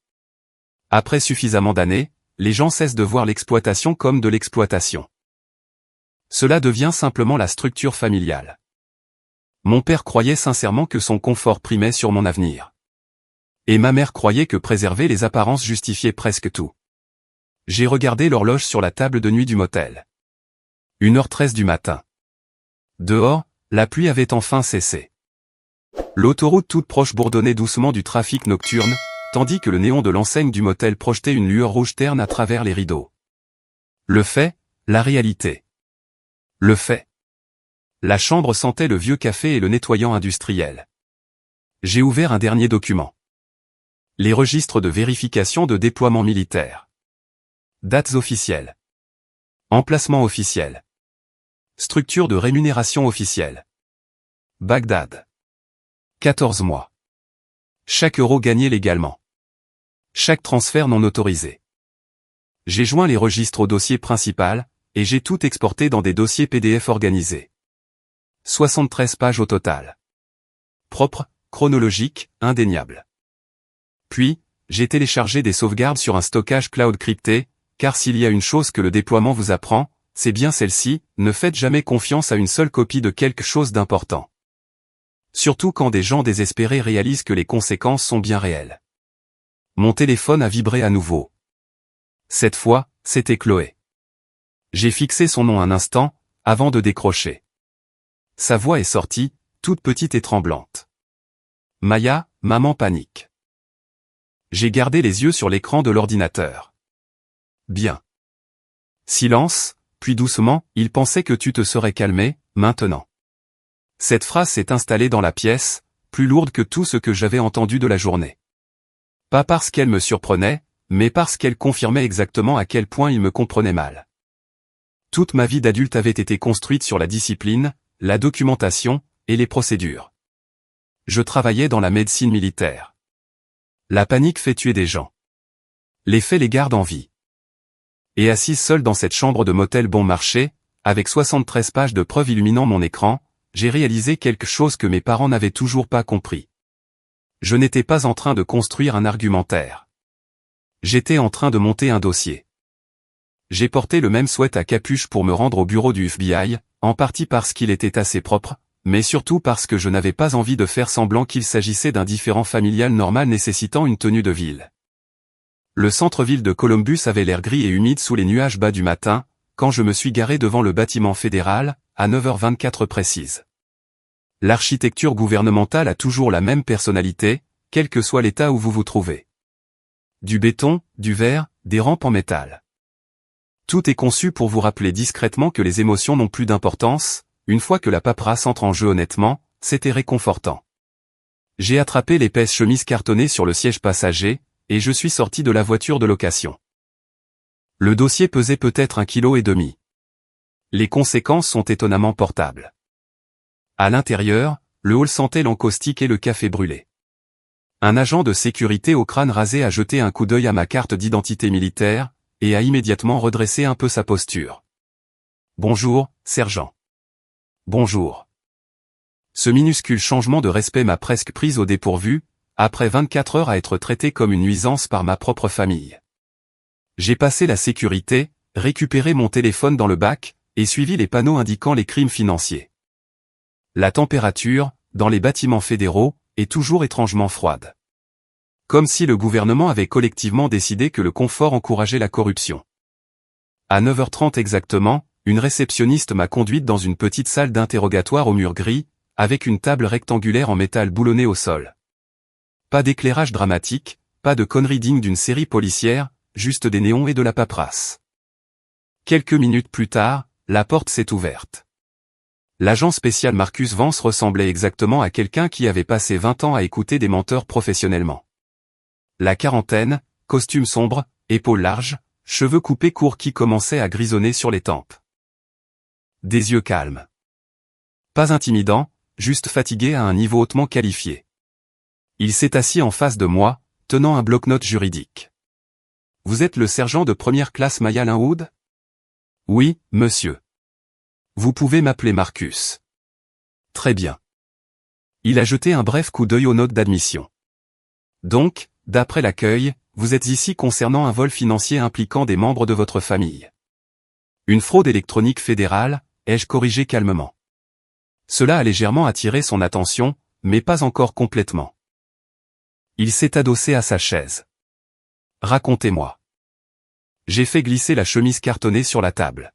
Après suffisamment d'années, les gens cessent de voir l'exploitation comme de l'exploitation. Cela devient simplement la structure familiale. Mon père croyait sincèrement que son confort primait sur mon avenir. Et ma mère croyait que préserver les apparences justifiait presque tout. J'ai regardé l'horloge sur la table de nuit du motel. 1h13 du matin. Dehors, la pluie avait enfin cessé. L'autoroute toute proche bourdonnait doucement du trafic nocturne, tandis que le néon de l'enseigne du motel projetait une lueur rouge terne à travers les rideaux. Le fait, la réalité. Le fait. La chambre sentait le vieux café et le nettoyant industriel. J'ai ouvert un dernier document. Les registres de vérification de déploiement militaire. Dates officielles. Emplacement officiel. Structure de rémunération officielle. Bagdad. 14 mois. Chaque euro gagné légalement. Chaque transfert non autorisé. J'ai joint les registres au dossier principal, et j'ai tout exporté dans des dossiers PDF organisés. 73 pages au total. Propre, chronologique, indéniable. Puis, j'ai téléchargé des sauvegardes sur un stockage cloud crypté, car s'il y a une chose que le déploiement vous apprend, c'est bien celle-ci, ne faites jamais confiance à une seule copie de quelque chose d'important. Surtout quand des gens désespérés réalisent que les conséquences sont bien réelles. Mon téléphone a vibré à nouveau. Cette fois, c'était Chloé. J'ai fixé son nom un instant, avant de décrocher. Sa voix est sortie, toute petite et tremblante. Maya, maman panique. J'ai gardé les yeux sur l'écran de l'ordinateur. Bien. Silence, puis doucement, il pensait que tu te serais calmé, maintenant. Cette phrase s'est installée dans la pièce, plus lourde que tout ce que j'avais entendu de la journée. Pas parce qu'elle me surprenait, mais parce qu'elle confirmait exactement à quel point il me comprenait mal. Toute ma vie d'adulte avait été construite sur la discipline, la documentation, et les procédures. Je travaillais dans la médecine militaire. La panique fait tuer des gens. Les faits les gardent en vie. Et assise seule dans cette chambre de motel bon marché, avec 73 pages de preuves illuminant mon écran, j'ai réalisé quelque chose que mes parents n'avaient toujours pas compris. Je n'étais pas en train de construire un argumentaire. J'étais en train de monter un dossier. J'ai porté le même sweat à capuche pour me rendre au bureau du FBI, en partie parce qu'il était assez propre, mais surtout parce que je n'avais pas envie de faire semblant qu'il s'agissait d'un différend familial normal nécessitant une tenue de ville. Le centre-ville de Columbus avait l'air gris et humide sous les nuages bas du matin, quand je me suis garé devant le bâtiment fédéral, à 9h24 précise. L'architecture gouvernementale a toujours la même personnalité, quel que soit l'état où vous vous trouvez. Du béton, du verre, des rampes en métal. Tout est conçu pour vous rappeler discrètement que les émotions n'ont plus d'importance, une fois que la paperasse entre en jeu honnêtement, c'était réconfortant. J'ai attrapé l'épaisse chemise cartonnée sur le siège passager, et je suis sorti de la voiture de location. Le dossier pesait peut-être 1,5 kg. Les conséquences sont étonnamment portables. À l'intérieur, le hall sentait l'encaustique et le café brûlé. Un agent de sécurité au crâne rasé a jeté un coup d'œil à ma carte d'identité militaire, et a immédiatement redressé un peu sa posture. « Bonjour, sergent. » « Bonjour. » Ce minuscule changement de respect m'a presque prise au dépourvu, après 24 heures à être traité comme une nuisance par ma propre famille. J'ai passé la sécurité, récupéré mon téléphone dans le bac, et suivi les panneaux indiquant les crimes financiers. La température, dans les bâtiments fédéraux, est toujours étrangement froide. Comme si le gouvernement avait collectivement décidé que le confort encourageait la corruption. À 9h30 exactement, une réceptionniste m'a conduite dans une petite salle d'interrogatoire au mur gris, avec une table rectangulaire en métal boulonnée au sol. Pas d'éclairage dramatique, pas de conneries dignes d'une série policière, juste des néons et de la paperasse. Quelques minutes plus tard, la porte s'est ouverte. L'agent spécial Marcus Vance ressemblait exactement à quelqu'un qui avait passé 20 ans à écouter des menteurs professionnellement. La quarantaine, costume sombre, épaules larges, cheveux coupés courts qui commençaient à grisonner sur les tempes. Des yeux calmes. Pas intimidant, juste fatigué à un niveau hautement qualifié. Il s'est assis en face de moi, tenant un bloc-notes juridique. « Vous êtes le sergent de première classe Maya Linwood ? » ?»« Oui, monsieur. »« Vous pouvez m'appeler Marcus. »« Très bien. » Il a jeté un bref coup d'œil aux notes d'admission. « Donc, d'après l'accueil, vous êtes ici concernant un vol financier impliquant des membres de votre famille. Une fraude électronique fédérale, ai-je corrigé calmement. Cela a légèrement attiré son attention, mais pas encore complètement. Il s'est adossé à sa chaise. « Racontez-moi. » J'ai fait glisser la chemise cartonnée sur la table.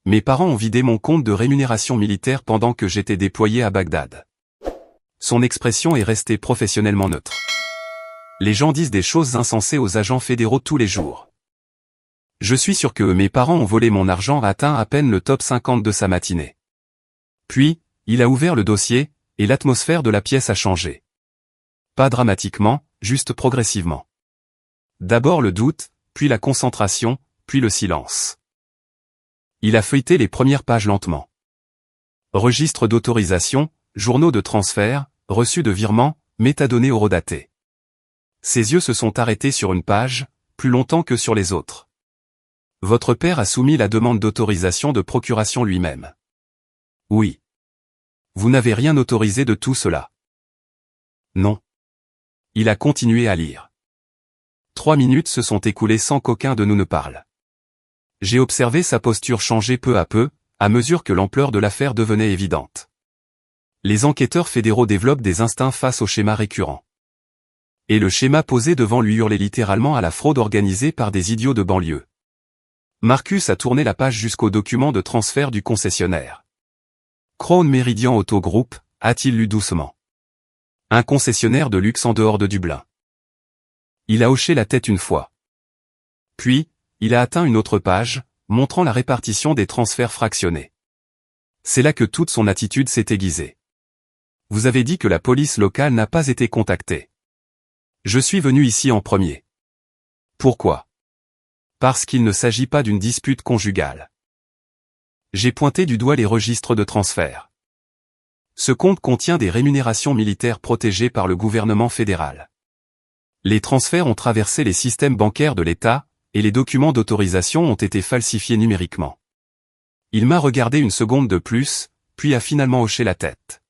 Mes parents ont vidé mon compte de rémunération militaire pendant que j'étais déployé à Bagdad. Son expression est restée professionnellement neutre. Les gens disent des choses insensées aux agents fédéraux tous les jours. Je suis sûr que mes parents ont volé mon argent atteint à peine le top 50 de sa matinée. Puis, il a ouvert le dossier, et l'atmosphère de la pièce a changé. Pas dramatiquement, juste progressivement. D'abord le doute, puis la concentration, puis le silence. Il a feuilleté les premières pages lentement. Registre d'autorisation, journaux de transfert, reçus de virement, métadonnées horodatées. Ses yeux se sont arrêtés sur une page, plus longtemps que sur les autres. Votre père a soumis la demande d'autorisation de procuration lui-même. Oui. Vous n'avez rien autorisé de tout cela. Non. Il a continué à lire. 3 minutes se sont écoulées sans qu'aucun de nous ne parle. J'ai observé sa posture changer peu à peu, à mesure que l'ampleur de l'affaire devenait évidente. Les enquêteurs fédéraux développent des instincts face au schéma récurrent. Et le schéma posé devant lui hurlait littéralement à la fraude organisée par des idiots de banlieue. Marcus a tourné la page jusqu'au document de transfert du concessionnaire. Crown Meridian Auto Group, a-t-il lu doucement. Un concessionnaire de luxe en dehors de Dublin. Il a hoché la tête une fois. Puis, il a atteint une autre page, montrant la répartition des transferts fractionnés. C'est là que toute son attitude s'est aiguisée. Vous avez dit que la police locale n'a pas été contactée. Je suis venu ici en premier. Pourquoi? Parce qu'il ne s'agit pas d'une dispute conjugale. J'ai pointé du doigt les registres de transfert. Ce compte contient des rémunérations militaires protégées par le gouvernement fédéral. Les transferts ont traversé les systèmes bancaires de l'État, et les documents d'autorisation ont été falsifiés numériquement. Il m'a regardé une seconde de plus, puis a finalement hoché la tête.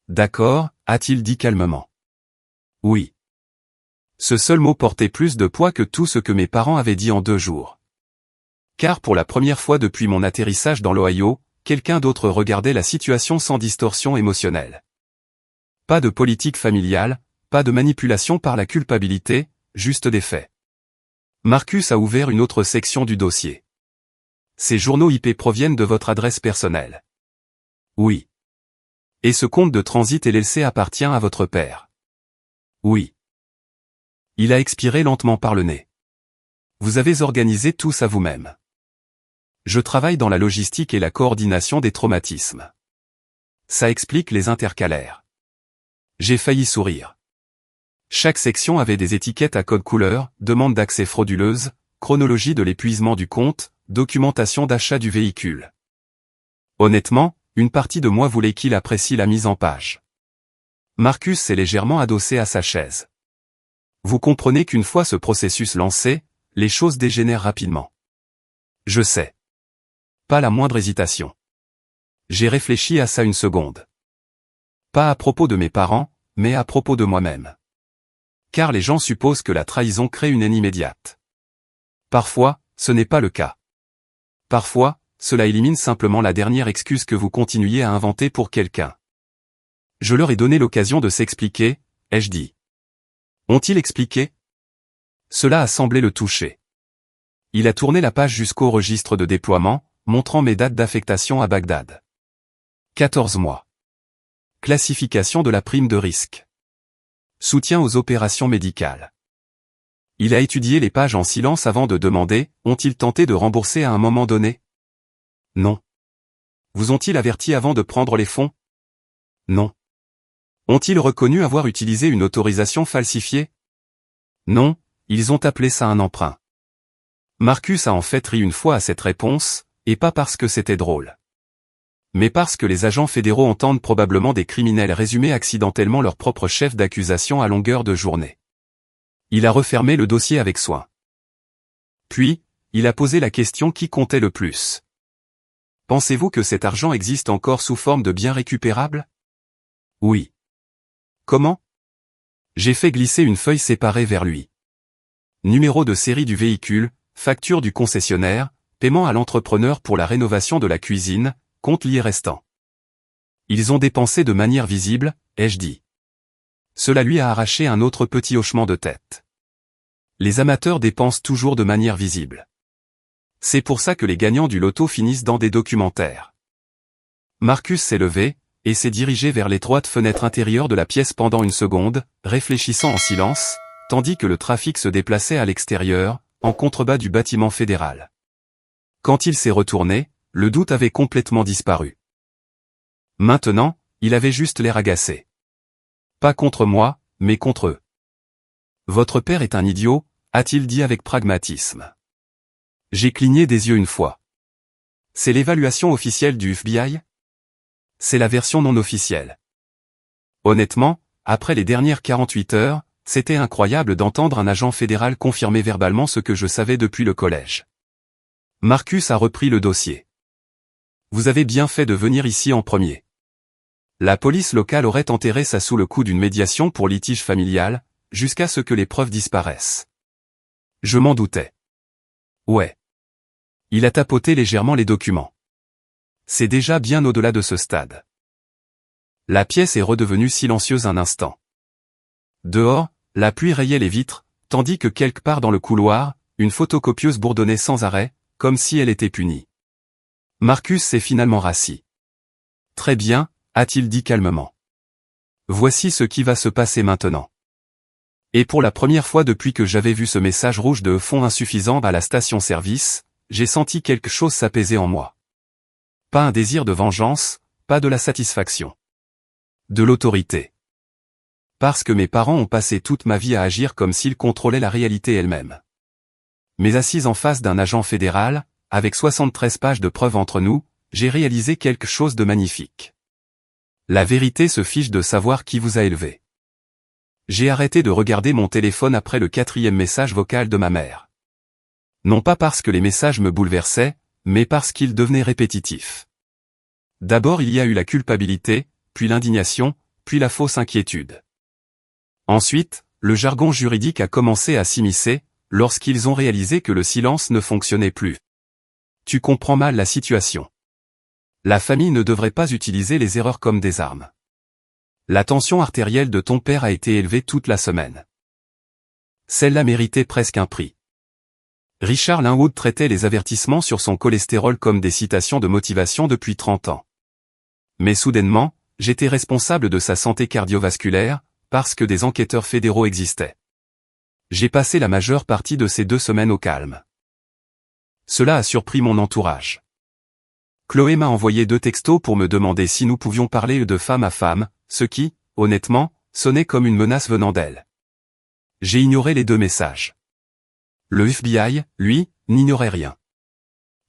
D'accord, a-t-il dit calmement. Oui. Ce seul mot portait plus de poids que tout ce que mes parents avaient dit en 2 jours. Car pour la première fois depuis mon atterrissage dans l'Ohio, quelqu'un d'autre regardait la situation sans distorsion émotionnelle. Pas de politique familiale, pas de manipulation par la culpabilité, juste des faits. Marcus a ouvert une autre section du dossier. Ces journaux IP proviennent de votre adresse personnelle. Oui. Et ce compte de transit LLC appartient à votre père. Oui. Il a expiré lentement par le nez. Vous avez organisé tout ça vous-même. Je travaille dans la logistique et la coordination des traumatismes. Ça explique les intercalaires. J'ai failli sourire. Chaque section avait des étiquettes à code couleur, demande d'accès frauduleuse, chronologie de l'épuisement du compte, documentation d'achat du véhicule. Honnêtement, une partie de moi voulait qu'il apprécie la mise en page. Marcus s'est légèrement adossé à sa chaise. Vous comprenez qu'une fois ce processus lancé, les choses dégénèrent rapidement. Je sais. Pas la moindre hésitation. J'ai réfléchi à ça une seconde. Pas à propos de mes parents, mais à propos de moi-même. Car les gens supposent que la trahison crée une haine immédiate. Parfois, ce n'est pas le cas. Parfois, cela élimine simplement la dernière excuse que vous continuiez à inventer pour quelqu'un. Je leur ai donné l'occasion de s'expliquer, ai-je dit. Ont-ils expliqué? Cela a semblé le toucher. Il a tourné la page jusqu'au registre de déploiement, montrant mes dates d'affectation à Bagdad. 14 mois. Classification de la prime de risque. Soutien aux opérations médicales. Il a étudié les pages en silence avant de demander, ont-ils tenté de rembourser à un moment donné? Non. Vous ont-ils averti avant de prendre les fonds? Non. Ont-ils reconnu avoir utilisé une autorisation falsifiée? Non, ils ont appelé ça un emprunt. Marcus a en fait ri une fois à cette réponse, et pas parce que c'était drôle. Mais parce que les agents fédéraux entendent probablement des criminels résumer accidentellement leur propre chef d'accusation à longueur de journée. Il a refermé le dossier avec soin. Puis, il a posé la question qui comptait le plus. Pensez-vous que cet argent existe encore sous forme de biens récupérables? Oui. Comment? J'ai fait glisser une feuille séparée vers lui. Numéro de série du véhicule, facture du concessionnaire, paiement à l'entrepreneur pour la rénovation de la cuisine, compte lié restant. Ils ont dépensé de manière visible, ai-je dit. Cela lui a arraché un autre petit hochement de tête. Les amateurs dépensent toujours de manière visible. C'est pour ça que les gagnants du loto finissent dans des documentaires. Marcus s'est levé, et s'est dirigé vers l'étroite fenêtre intérieure de la pièce pendant une seconde, réfléchissant en silence, tandis que le trafic se déplaçait à l'extérieur, en contrebas du bâtiment fédéral. Quand il s'est retourné, le doute avait complètement disparu. Maintenant, il avait juste l'air agacé. Pas contre moi, mais contre eux. Votre père est un idiot, a-t-il dit avec pragmatisme. J'ai cligné des yeux une fois. C'est l'évaluation officielle du FBI? C'est la version non officielle. Honnêtement, après les dernières 48 heures, c'était incroyable d'entendre un agent fédéral confirmer verbalement ce que je savais depuis le collège. Marcus a repris le dossier. Vous avez bien fait de venir ici en premier. La police locale aurait enterré ça sous le coup d'une médiation pour litige familial, jusqu'à ce que les preuves disparaissent. Je m'en doutais. Ouais. Il a tapoté légèrement les documents. C'est déjà bien au-delà de ce stade. La pièce est redevenue silencieuse un instant. Dehors, la pluie rayait les vitres, tandis que quelque part dans le couloir, une photocopieuse bourdonnait sans arrêt, comme si elle était punie. Marcus s'est finalement rassis. Très bien, a-t-il dit calmement. Voici ce qui va se passer maintenant. Et pour la première fois depuis que j'avais vu ce message rouge de fond insuffisant à la station-service, j'ai senti quelque chose s'apaiser en moi. Pas un désir de vengeance, pas de la satisfaction. De l'autorité. Parce que mes parents ont passé toute ma vie à agir comme s'ils contrôlaient la réalité elle-même. Mais assise en face d'un agent fédéral, avec 73 pages de preuves entre nous, j'ai réalisé quelque chose de magnifique. La vérité se fiche de savoir qui vous a élevé. J'ai arrêté de regarder mon téléphone après le 4e message vocal de ma mère. Non pas parce que les messages me bouleversaient, mais parce qu'ils devenaient répétitifs. D'abord il y a eu la culpabilité, puis l'indignation, puis la fausse inquiétude. Ensuite, le jargon juridique a commencé à s'immiscer, lorsqu'ils ont réalisé que le silence ne fonctionnait plus. Tu comprends mal la situation. La famille ne devrait pas utiliser les erreurs comme des armes. La tension artérielle de ton père a été élevée toute la semaine. Celle-là méritait presque un prix. Richard Linwood traitait les avertissements sur son cholestérol comme des citations de motivation depuis 30 ans. Mais soudainement, j'étais responsable de sa santé cardiovasculaire, parce que des enquêteurs fédéraux existaient. J'ai passé la majeure partie de ces 2 semaines au calme. Cela a surpris mon entourage. Chloé m'a envoyé 2 textos pour me demander si nous pouvions parler de femme à femme, ce qui, honnêtement, sonnait comme une menace venant d'elle. J'ai ignoré les 2 messages. Le FBI, lui, n'ignorait rien.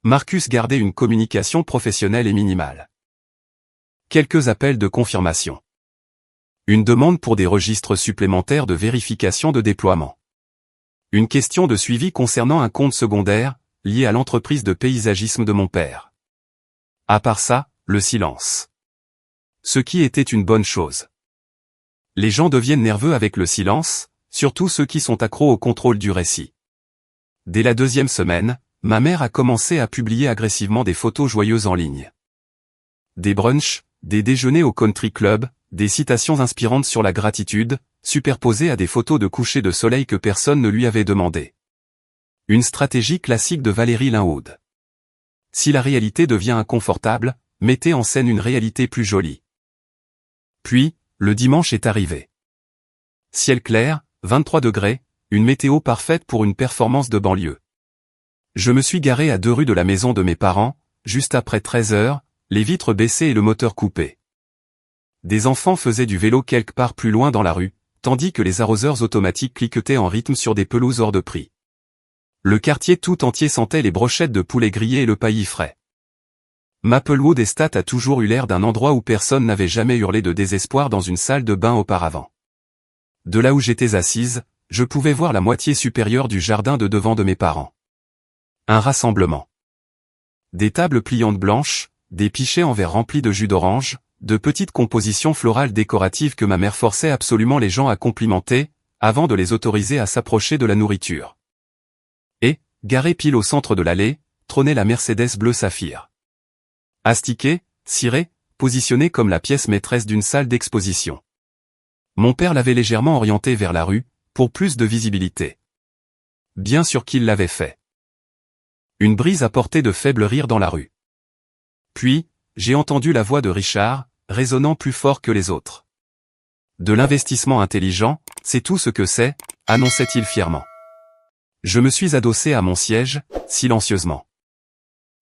Marcus gardait une communication professionnelle et minimale. Quelques appels de confirmation. Une demande pour des registres supplémentaires de vérification de déploiement. Une question de suivi concernant un compte secondaire, lié à l'entreprise de paysagisme de mon père. À part ça, le silence. Ce qui était une bonne chose. Les gens deviennent nerveux avec le silence, surtout ceux qui sont accros au contrôle du récit. Dès la 2e semaine, ma mère a commencé à publier agressivement des photos joyeuses en ligne. Des brunchs, des déjeuners au country club, des citations inspirantes sur la gratitude, superposées à des photos de coucher de soleil que personne ne lui avait demandé. Une stratégie classique de Valérie Linwood. Si la réalité devient inconfortable, mettez en scène une réalité plus jolie. Puis, le dimanche est arrivé. Ciel clair, 23 degrés, une météo parfaite pour une performance de banlieue. Je me suis garé à 2 rues de la maison de mes parents, juste après 13 heures, les vitres baissées et le moteur coupé. Des enfants faisaient du vélo quelque part plus loin dans la rue, tandis que les arroseurs automatiques cliquetaient en rythme sur des pelouses hors de prix. Le quartier tout entier sentait les brochettes de poulet grillé et le paillis frais. Maplewood Estate a toujours eu l'air d'un endroit où personne n'avait jamais hurlé de désespoir dans une salle de bain auparavant. De là où j'étais assise, je pouvais voir la moitié supérieure du jardin de devant de mes parents. Un rassemblement. Des tables pliantes blanches, des pichets en verre remplis de jus d'orange, de petites compositions florales décoratives que ma mère forçait absolument les gens à complimenter, avant de les autoriser à s'approcher de la nourriture. Et, garée pile au centre de l'allée, trônait la Mercedes bleu saphir. Astiquée, cirée, positionnée comme la pièce maîtresse d'une salle d'exposition. Mon père l'avait légèrement orientée vers la rue, pour plus de visibilité. bien sûr qu'il l'avait fait. Une brise a porté de faibles rires dans la rue. Puis, j'ai entendu la voix de Richard, résonnant plus fort que les autres. De l'investissement intelligent, c'est tout ce que c'est, annonçait-il fièrement. Je me suis adossé à mon siège, silencieusement.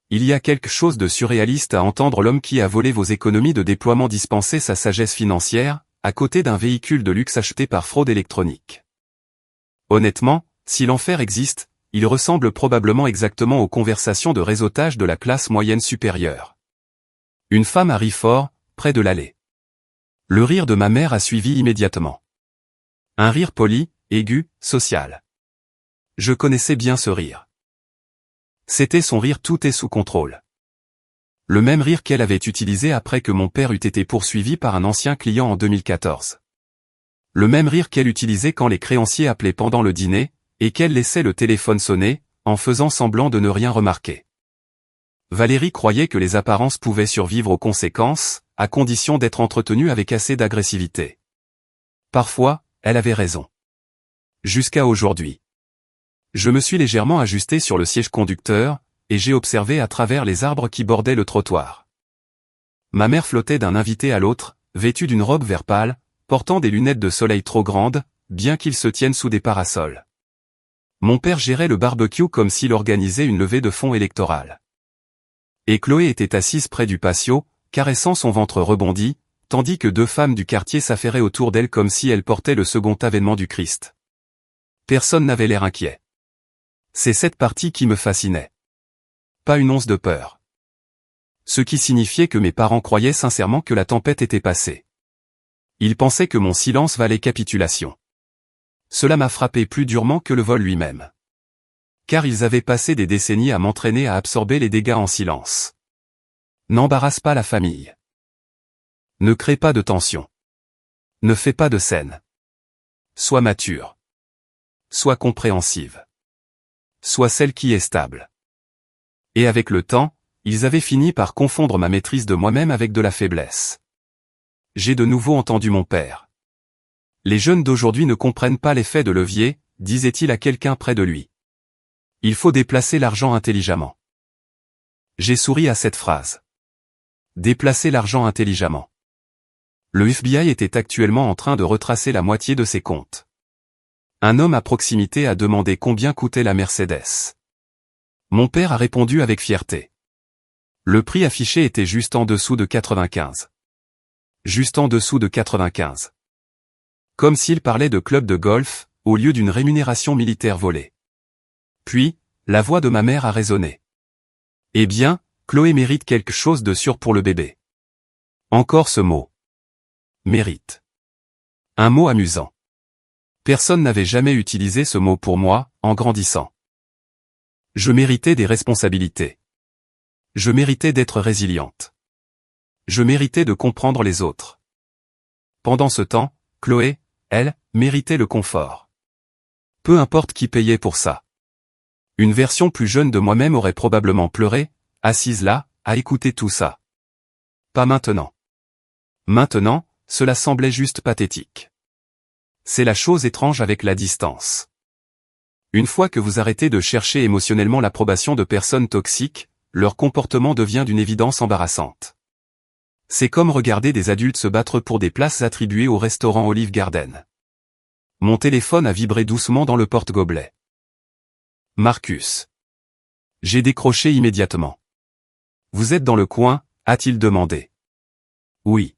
Il y a quelque chose de surréaliste à entendre l'homme qui a volé vos économies de déploiement dispenser sa sagesse financière, à côté d'un véhicule de luxe acheté par fraude électronique. Honnêtement, si l'enfer existe, il ressemble probablement exactement aux conversations de réseautage de la classe moyenne supérieure. Une femme arrive fort, près de l'allée. Le rire de ma mère a suivi immédiatement. Un rire poli, aigu, social. Je connaissais bien ce rire. C'était son rire tout est sous contrôle. Le même rire qu'elle avait utilisé après que mon père eût été poursuivi par un ancien client en 2014. Le même rire qu'elle utilisait quand les créanciers appelaient pendant le dîner, et qu'elle laissait le téléphone sonner, en faisant semblant de ne rien remarquer. Valérie croyait que les apparences pouvaient survivre aux conséquences, à condition d'être entretenues avec assez d'agressivité. Parfois, elle avait raison. Jusqu'à aujourd'hui. Je me suis légèrement ajusté sur le siège conducteur, et j'ai observé à travers les arbres qui bordaient le trottoir. Ma mère flottait d'un invité à l'autre, vêtue d'une robe vert pâle, portant des lunettes de soleil trop grandes, bien qu'ils se tiennent sous des parasols. Mon père gérait le barbecue comme s'il organisait une levée de fonds électorale. Et Chloé était assise près du patio, caressant son ventre rebondi, tandis que deux femmes du quartier s'affairaient autour d'elle comme si elles portaient le second avènement du Christ. Personne n'avait l'air inquiet. C'est cette partie qui me fascinait. Pas une once de peur. Ce qui signifiait que mes parents croyaient sincèrement que la tempête était passée. Ils pensaient que mon silence valait capitulation. Cela m'a frappé plus durement que le vol lui-même. Car ils avaient passé des décennies à m'entraîner à absorber les dégâts en silence. N'embarrasse pas la famille. Ne crée pas de tension. Ne fais pas de scène. Sois mature. Sois compréhensive. Sois celle qui est stable. Et avec le temps, ils avaient fini par confondre ma maîtrise de moi-même avec de la faiblesse. J'ai de nouveau entendu mon père. Les jeunes d'aujourd'hui ne comprennent pas l'effet de levier, disait-il à quelqu'un près de lui. Il faut déplacer l'argent intelligemment. J'ai souri à cette phrase. Déplacer l'argent intelligemment. Le FBI était actuellement en train de retracer la moitié de ses comptes. Un homme à proximité a demandé combien coûtait la Mercedes. Mon père a répondu avec fierté. Le prix affiché était juste en dessous de 95. Juste en dessous de 95. Comme s'il parlait de club de golf, au lieu d'une rémunération militaire volée. Puis, la voix de ma mère a résonné. Eh bien, Chloé mérite quelque chose de sûr pour le bébé. Encore ce mot. Mérite. Un mot amusant. Personne n'avait jamais utilisé ce mot pour moi, en grandissant. Je méritais des responsabilités. Je méritais d'être résiliente. Je méritais de comprendre les autres. Pendant ce temps, Chloé, elle, méritait le confort. Peu importe qui payait pour ça. Une version plus jeune de moi-même aurait probablement pleuré, assise là, à écouter tout ça. Pas maintenant. Maintenant, cela semblait juste pathétique. C'est la chose étrange avec la distance. Une fois que vous arrêtez de chercher émotionnellement l'approbation de personnes toxiques, leur comportement devient d'une évidence embarrassante. C'est comme regarder des adultes se battre pour des places attribuées au restaurant Olive Garden. Mon téléphone a vibré doucement dans le porte-gobelet. Marcus. J'ai décroché immédiatement. Vous êtes dans le coin, a-t-il demandé. Oui.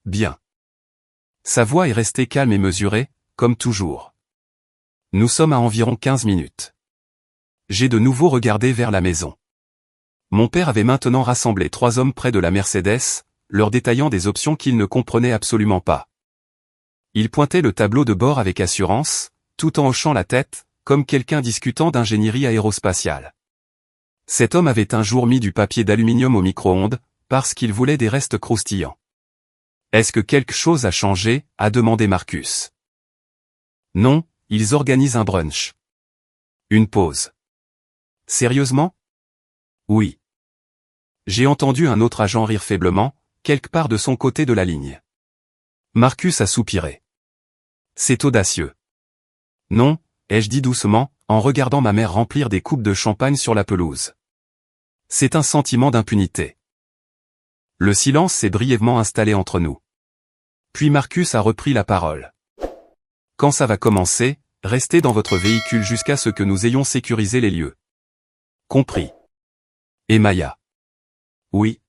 Bien. Sa voix est restée calme et mesurée, comme toujours. Nous sommes à environ 15 minutes. J'ai de nouveau regardé vers la maison. Mon père avait maintenant rassemblé 3 hommes près de la Mercedes, leur détaillant des options qu'ils ne comprenaient absolument pas. Il pointait le tableau de bord avec assurance, tout en hochant la tête, comme quelqu'un discutant d'ingénierie aérospatiale. Cet homme avait un jour mis du papier d'aluminium au micro-ondes, parce qu'il voulait des restes croustillants. Est-ce que quelque chose a changé, a demandé Marcus. Non, ils organisent un brunch. Une pause. Sérieusement? Oui. J'ai entendu un autre agent rire faiblement, quelque part de son côté de la ligne. Marcus a soupiré. C'est audacieux. Non, ai-je dit doucement, en regardant ma mère remplir des coupes de champagne sur la pelouse. C'est un sentiment d'impunité. Le silence s'est brièvement installé entre nous. Puis Marcus a repris la parole. Quand ça va commencer, restez dans votre véhicule jusqu'à ce que nous ayons sécurisé les lieux. Compris. Et Maya. Oui.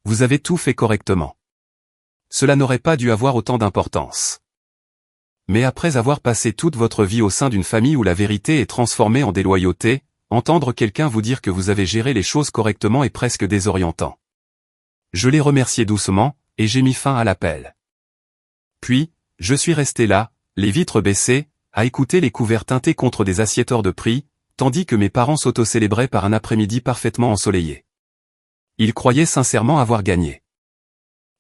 Vous avez tout fait correctement. Cela n'aurait pas dû avoir autant d'importance. Mais après avoir passé toute votre vie au sein d'une famille où la vérité est transformée en déloyauté, entendre quelqu'un vous dire que vous avez géré les choses correctement est presque désorientant. Je l'ai remercié doucement, et j'ai mis fin à l'appel. Puis, je suis resté là, les vitres baissées, à écouter les couverts teintés contre des assiettes hors de prix, tandis que mes parents s'auto-célébraient par un après-midi parfaitement ensoleillé. Ils croyaient sincèrement avoir gagné.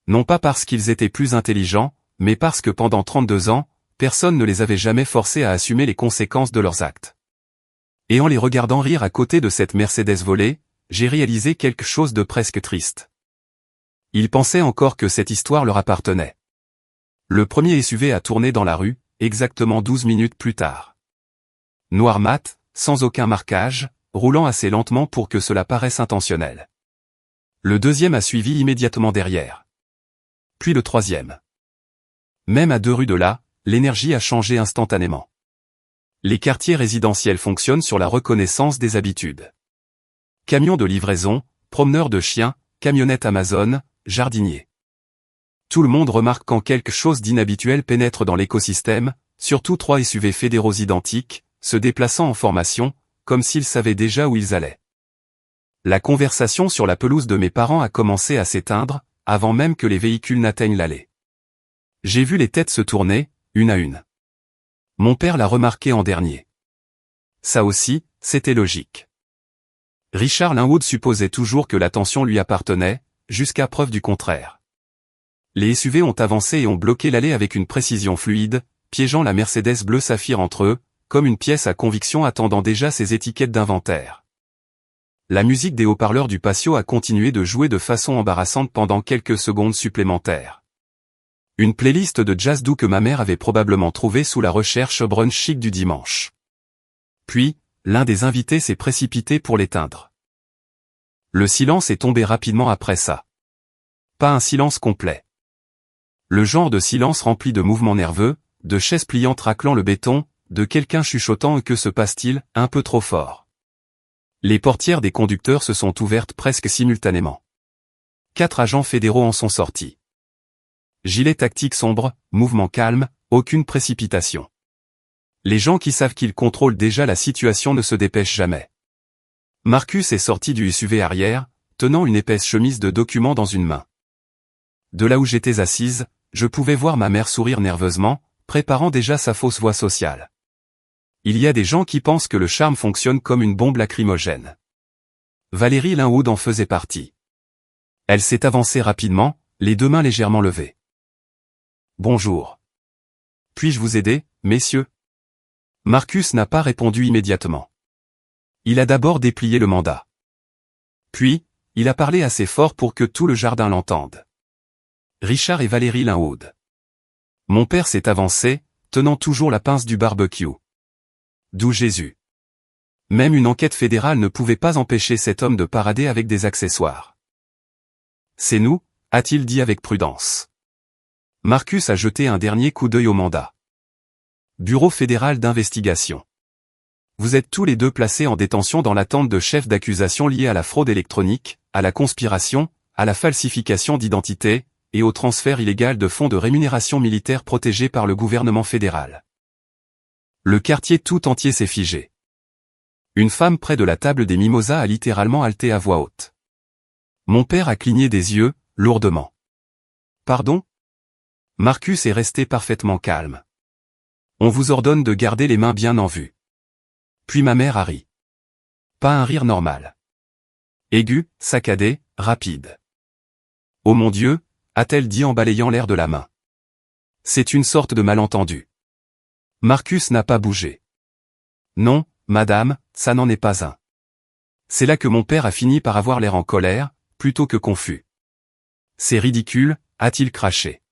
Non pas parce qu'ils étaient plus intelligents, mais parce que pendant 32 ans, personne ne les avait jamais forcés à assumer les conséquences de leurs actes. Et en les regardant rire à côté de cette Mercedes volée, j'ai réalisé quelque chose de presque triste. Ils pensaient encore que cette histoire leur appartenait. Le premier SUV a tourné dans la rue, exactement 12 minutes plus tard. Noir mat, sans aucun marquage, roulant assez lentement pour que cela paraisse intentionnel. Le deuxième a suivi immédiatement derrière. Puis le troisième. Même à 2 rues de là, l'énergie a changé instantanément. Les quartiers résidentiels fonctionnent sur la reconnaissance des habitudes. Camions de livraison, promeneurs de chiens, camionnettes Amazon, jardiniers. Tout le monde remarque quand quelque chose d'inhabituel pénètre dans l'écosystème, surtout 3 SUV fédéraux identiques, se déplaçant en formation, comme s'ils savaient déjà où ils allaient. La conversation sur la pelouse de mes parents a commencé à s'éteindre, avant même que les véhicules n'atteignent l'allée. J'ai vu les têtes se tourner, une à une. Mon père l'a remarqué en dernier. Ça aussi, c'était logique. Richard Linwood supposait toujours que l'attention lui appartenait, jusqu'à preuve du contraire. Les SUV ont avancé et ont bloqué l'allée avec une précision fluide, piégeant la Mercedes bleu saphir entre eux, comme une pièce à conviction attendant déjà ses étiquettes d'inventaire. La musique des haut-parleurs du patio a continué de jouer de façon embarrassante pendant quelques secondes supplémentaires. Une playlist de jazz doux que ma mère avait probablement trouvée sous la recherche brunch chic du dimanche. Puis, l'un des invités s'est précipité pour l'éteindre. Le silence est tombé rapidement après ça. Pas un silence complet. Le genre de silence rempli de mouvements nerveux, de chaises pliantes raclant le béton, de quelqu'un chuchotant « Que se passe-t-il ?» un peu trop fort. Les portières des conducteurs se sont ouvertes presque simultanément. 4 agents fédéraux en sont sortis. Gilet tactique sombre, mouvement calme, aucune précipitation. Les gens qui savent qu'ils contrôlent déjà la situation ne se dépêchent jamais. Marcus est sorti du SUV arrière, tenant une épaisse chemise de documents dans une main. De là où j'étais assise, je pouvais voir ma mère sourire nerveusement, préparant déjà sa fausse voix sociale. Il y a des gens qui pensent que le charme fonctionne comme une bombe lacrymogène. Valérie Linwood en faisait partie. Elle s'est avancée rapidement, les 2 mains légèrement levées. « Bonjour. Puis-je vous aider, messieurs ?» Marcus n'a pas répondu immédiatement. Il a d'abord déplié le mandat. Puis, il a parlé assez fort pour que tout le jardin l'entende. Richard et Valérie Linwood. Mon père s'est avancé, tenant toujours la pince du barbecue. D'où Jésus. Même une enquête fédérale ne pouvait pas empêcher cet homme de parader avec des accessoires. C'est nous, a-t-il dit avec prudence. Marcus a jeté un dernier coup d'œil au mandat. Bureau fédéral d'investigation. Vous êtes tous les 2 placés en détention dans l'attente de chefs d'accusation liés à la fraude électronique, à la conspiration, à la falsification d'identité, et au transfert illégal de fonds de rémunération militaire protégés par le gouvernement fédéral. Le quartier tout entier s'est figé. Une femme près de la table des mimosas a littéralement halté à voix haute. Mon père a cligné des yeux, lourdement. Pardon ? Marcus est resté parfaitement calme. On vous ordonne de garder les mains bien en vue. Puis ma mère a ri. Pas un rire normal. Aigu, saccadé, rapide. Oh mon Dieu, a-t-elle dit en balayant l'air de la main. C'est une sorte de malentendu. Marcus n'a pas bougé. Non, madame, ça n'en est pas un. C'est là que mon père a fini par avoir l'air en colère, plutôt que confus. C'est ridicule, a-t-il craché.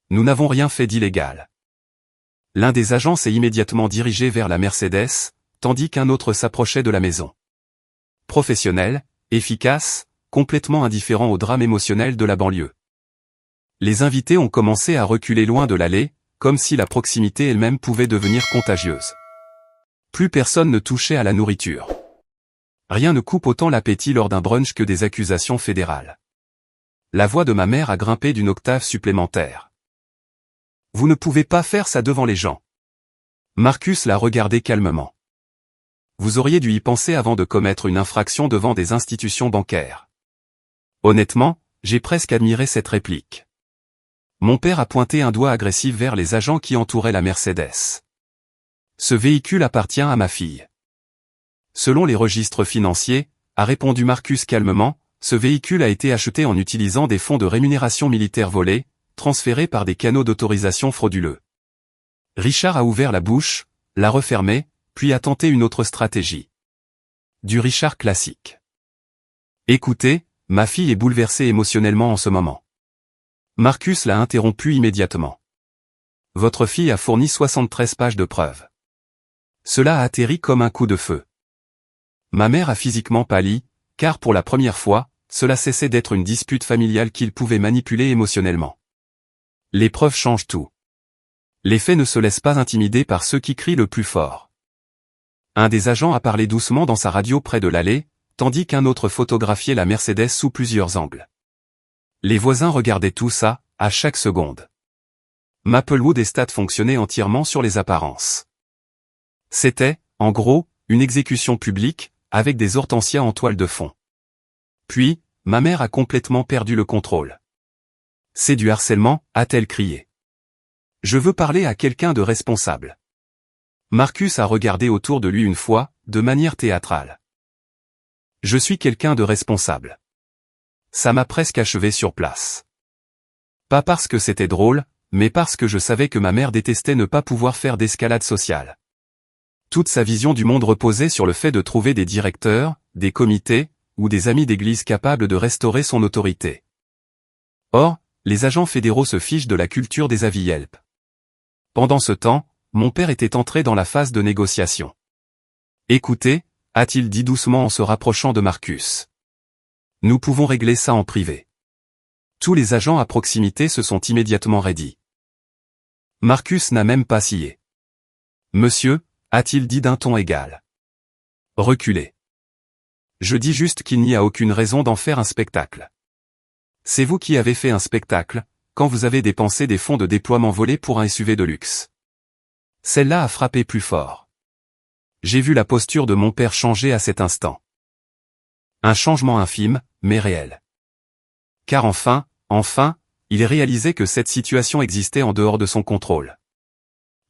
Nous n'avons rien fait d'illégal. L'un des agents s'est immédiatement dirigé vers la Mercedes, tandis qu'un autre s'approchait de la maison. Professionnel, efficace, complètement indifférent au drame émotionnel de la banlieue. Les invités ont commencé à reculer loin de l'allée, comme si la proximité elle-même pouvait devenir contagieuse. Plus personne ne touchait à la nourriture. Rien ne coupe autant l'appétit lors d'un brunch que des accusations fédérales. La voix de ma mère a grimpé d'une octave supplémentaire. Vous ne pouvez pas faire ça devant les gens. Marcus l'a regardé calmement. Vous auriez dû y penser avant de commettre une infraction devant des institutions bancaires. Honnêtement, j'ai presque admiré cette réplique. Mon père a pointé un doigt agressif vers les agents qui entouraient la Mercedes. Ce véhicule appartient à ma fille. Selon les registres financiers, a répondu Marcus calmement, ce véhicule a été acheté en utilisant des fonds de rémunération militaire volés, transférés par des canaux d'autorisation frauduleux. Richard a ouvert la bouche, l'a refermée, puis a tenté une autre stratégie. Du Richard classique. Écoutez, ma fille est bouleversée émotionnellement en ce moment. Marcus l'a interrompu immédiatement. Votre fille a fourni 73 pages de preuves. Cela a atterri comme un coup de feu. Ma mère a physiquement pâli, car pour la première fois, cela cessait d'être une dispute familiale qu'il pouvait manipuler émotionnellement. Les preuves changent tout. Les faits ne se laissent pas intimider par ceux qui crient le plus fort. Un des agents a parlé doucement dans sa radio près de l'allée, tandis qu'un autre photographiait la Mercedes sous plusieurs angles. Les voisins regardaient tout ça, à chaque seconde. Maplewood Estate fonctionnait entièrement sur les apparences. C'était, en gros, une exécution publique, avec des hortensias en toile de fond. Puis, ma mère a complètement perdu le contrôle. C'est du harcèlement, a-t-elle crié. Je veux parler à quelqu'un de responsable. Marcus a regardé autour de lui une fois, de manière théâtrale. Je suis quelqu'un de responsable. Ça m'a presque achevé sur place. Pas parce que c'était drôle, mais parce que je savais que ma mère détestait ne pas pouvoir faire d'escalade sociale. Toute sa vision du monde reposait sur le fait de trouver des directeurs, des comités, ou des amis d'église capables de restaurer son autorité. Or, les agents fédéraux se fichent de la culture des avis Yelp. Pendant ce temps, mon père était entré dans la phase de négociation. Écoutez, a-t-il dit doucement en se rapprochant de Marcus. Nous pouvons régler ça en privé. Tous les agents à proximité se sont immédiatement raidis. Marcus n'a même pas scié. Monsieur, a-t-il dit d'un ton égal. Reculez. Je dis juste qu'il n'y a aucune raison d'en faire un spectacle. C'est vous qui avez fait un spectacle, quand vous avez dépensé des fonds de déploiement volés pour un SUV de luxe. Celle-là a frappé plus fort. J'ai vu la posture de mon père changer à cet instant. Un changement infime, mais réel. Car enfin, il réalisait que cette situation existait en dehors de son contrôle.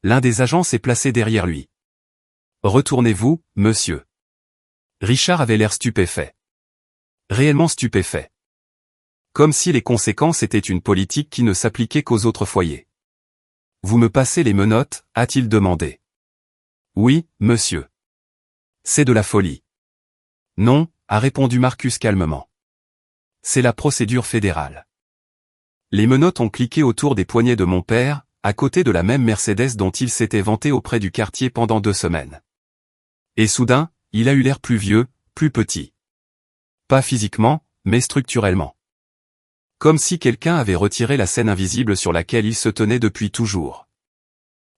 L'un des agents s'est placé derrière lui. Retournez-vous, monsieur. Richard avait l'air stupéfait. Réellement stupéfait. Comme si les conséquences étaient une politique qui ne s'appliquait qu'aux autres foyers. Vous me passez les menottes, a-t-il demandé. Oui, monsieur. C'est de la folie. Non, a répondu Marcus calmement. C'est la procédure fédérale. Les menottes ont cliqué autour des poignets de mon père, à côté de la même Mercedes dont il s'était vanté auprès du quartier pendant 2 semaines. Et soudain, il a eu l'air plus vieux, plus petit. Pas physiquement, mais structurellement. Comme si quelqu'un avait retiré la scène invisible sur laquelle il se tenait depuis toujours.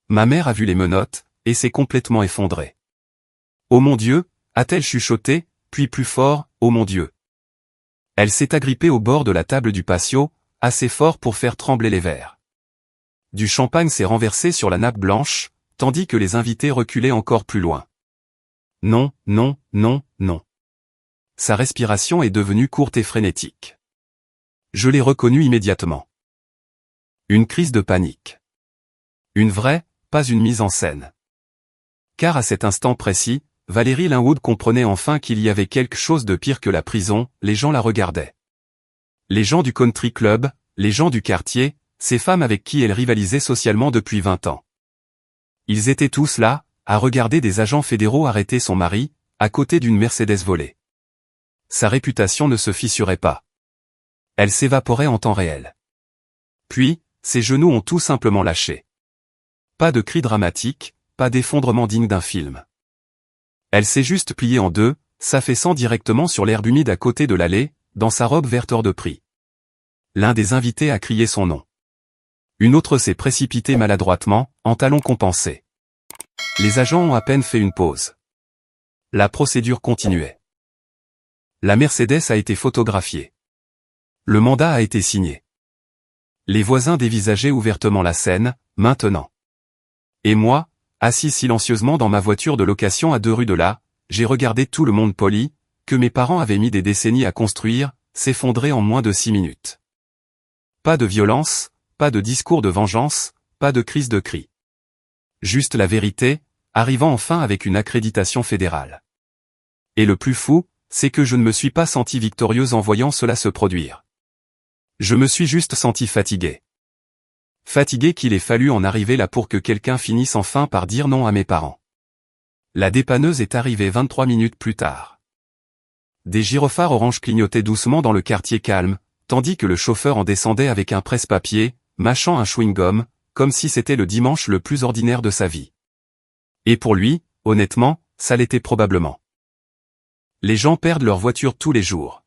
Ma mère a vu les menottes, et s'est complètement effondrée. Oh mon Dieu, a-t-elle chuchoté, puis plus fort, oh mon Dieu. Elle s'est agrippée au bord de la table du patio, assez fort pour faire trembler les verres. Du champagne s'est renversé sur la nappe blanche, tandis que les invités reculaient encore plus loin. Non, non, non, non. Sa respiration est devenue courte et frénétique. Je l'ai reconnu immédiatement. Une crise de panique. Une vraie, pas une mise en scène. Car à cet instant précis, Valérie Linwood comprenait enfin qu'il y avait quelque chose de pire que la prison, les gens la regardaient. Les gens du country club, les gens du quartier, ces femmes avec qui elle rivalisait socialement depuis 20 ans. Ils étaient tous là, à regarder des agents fédéraux arrêter son mari, à côté d'une Mercedes volée. Sa réputation ne se fissurait pas. Elle s'évaporait en temps réel. Puis, ses genoux ont tout simplement lâché. Pas de cri dramatique, pas d'effondrement digne d'un film. Elle s'est juste pliée en deux, s'affaissant directement sur l'herbe humide à côté de l'allée, dans sa robe verte hors de prix. L'un des invités a crié son nom. Une autre s'est précipitée maladroitement, en talons compensés. Les agents ont à peine fait une pause. La procédure continuait. La Mercedes a été photographiée. Le mandat a été signé. Les voisins dévisageaient ouvertement la scène, maintenant. Et moi, assis silencieusement dans ma voiture de location à 2 rues de là, j'ai regardé tout le monde poli, que mes parents avaient mis des décennies à construire, s'effondrer en moins de 6 minutes. Pas de violence, pas de discours de vengeance, pas de crise de cris. Juste la vérité, arrivant enfin avec une accréditation fédérale. Et le plus fou, c'est que je ne me suis pas senti victorieuse en voyant cela se produire. Je me suis juste senti fatigué. Fatigué qu'il ait fallu en arriver là pour que quelqu'un finisse enfin par dire non à mes parents. La dépanneuse est arrivée 23 minutes plus tard. Des gyrophares orange clignotaient doucement dans le quartier calme, tandis que le chauffeur en descendait avec un presse-papier, mâchant un chewing-gum, comme si c'était le dimanche le plus ordinaire de sa vie. Et pour lui, honnêtement, ça l'était probablement. Les gens perdent leur voiture tous les jours.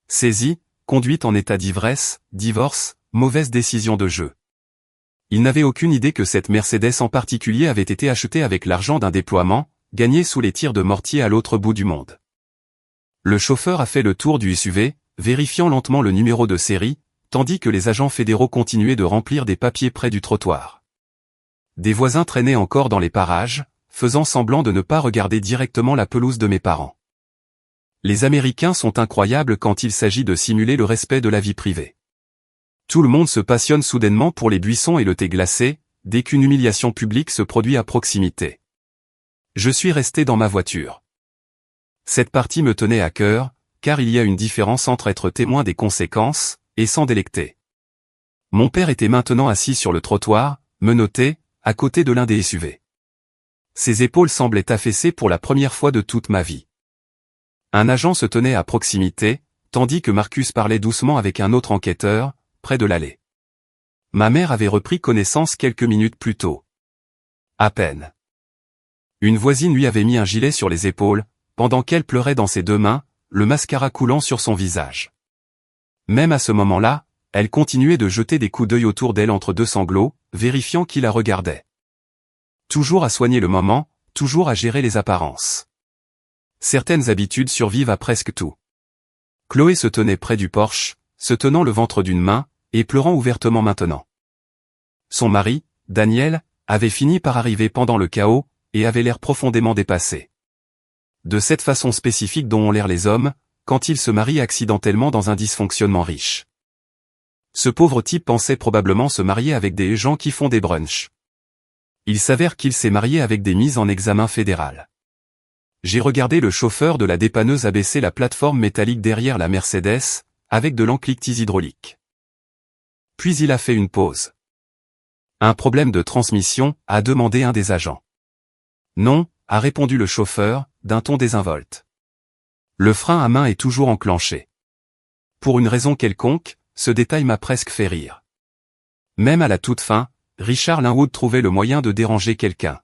Saisie, conduite en état d'ivresse, divorce, mauvaise décision de jeu. Il n'avait aucune idée que cette Mercedes en particulier avait été achetée avec l'argent d'un déploiement, gagné sous les tirs de mortier à l'autre bout du monde. Le chauffeur a fait le tour du SUV, vérifiant lentement le numéro de série, tandis que les agents fédéraux continuaient de remplir des papiers près du trottoir. Des voisins traînaient encore dans les parages, faisant semblant de ne pas regarder directement la pelouse de mes parents. Les Américains sont incroyables quand il s'agit de simuler le respect de la vie privée. Tout le monde se passionne soudainement pour les buissons et le thé glacé, dès qu'une humiliation publique se produit à proximité. Je suis resté dans ma voiture. Cette partie me tenait à cœur, car il y a une différence entre être témoin des conséquences, et s'en délecter. Mon père était maintenant assis sur le trottoir, menotté, à côté de l'un des SUV. Ses épaules semblaient affaissées pour la première fois de toute ma vie. Un agent se tenait à proximité, tandis que Marcus parlait doucement avec un autre enquêteur, près de l'allée. Ma mère avait repris connaissance quelques minutes plus tôt. À peine. Une voisine lui avait mis un gilet sur les épaules, pendant qu'elle pleurait dans ses 2 mains, le mascara coulant sur son visage. Même à ce moment-là, elle continuait de jeter des coups d'œil autour d'elle entre 2 sanglots, vérifiant qui la regardait. Toujours à soigner le moment, toujours à gérer les apparences. Certaines habitudes survivent à presque tout. Chloé se tenait près du porche, se tenant le ventre d'une main, et pleurant ouvertement maintenant. Son mari, Daniel, avait fini par arriver pendant le chaos, et avait l'air profondément dépassé. De cette façon spécifique dont ont l'air les hommes, quand ils se marient accidentellement dans un dysfonctionnement riche. Ce pauvre type pensait probablement se marier avec des gens qui font des brunchs. Il s'avère qu'il s'est marié avec des mises en examen fédérales. J'ai regardé le chauffeur de la dépanneuse abaisser la plateforme métallique derrière la Mercedes, avec de l'enclictise hydraulique. Puis il a fait une pause. Un problème de transmission, a demandé un des agents. Non, a répondu le chauffeur, d'un ton désinvolte. Le frein à main est toujours enclenché. Pour une raison quelconque, ce détail m'a presque fait rire. Même à la toute fin, Richard Linwood trouvait le moyen de déranger quelqu'un.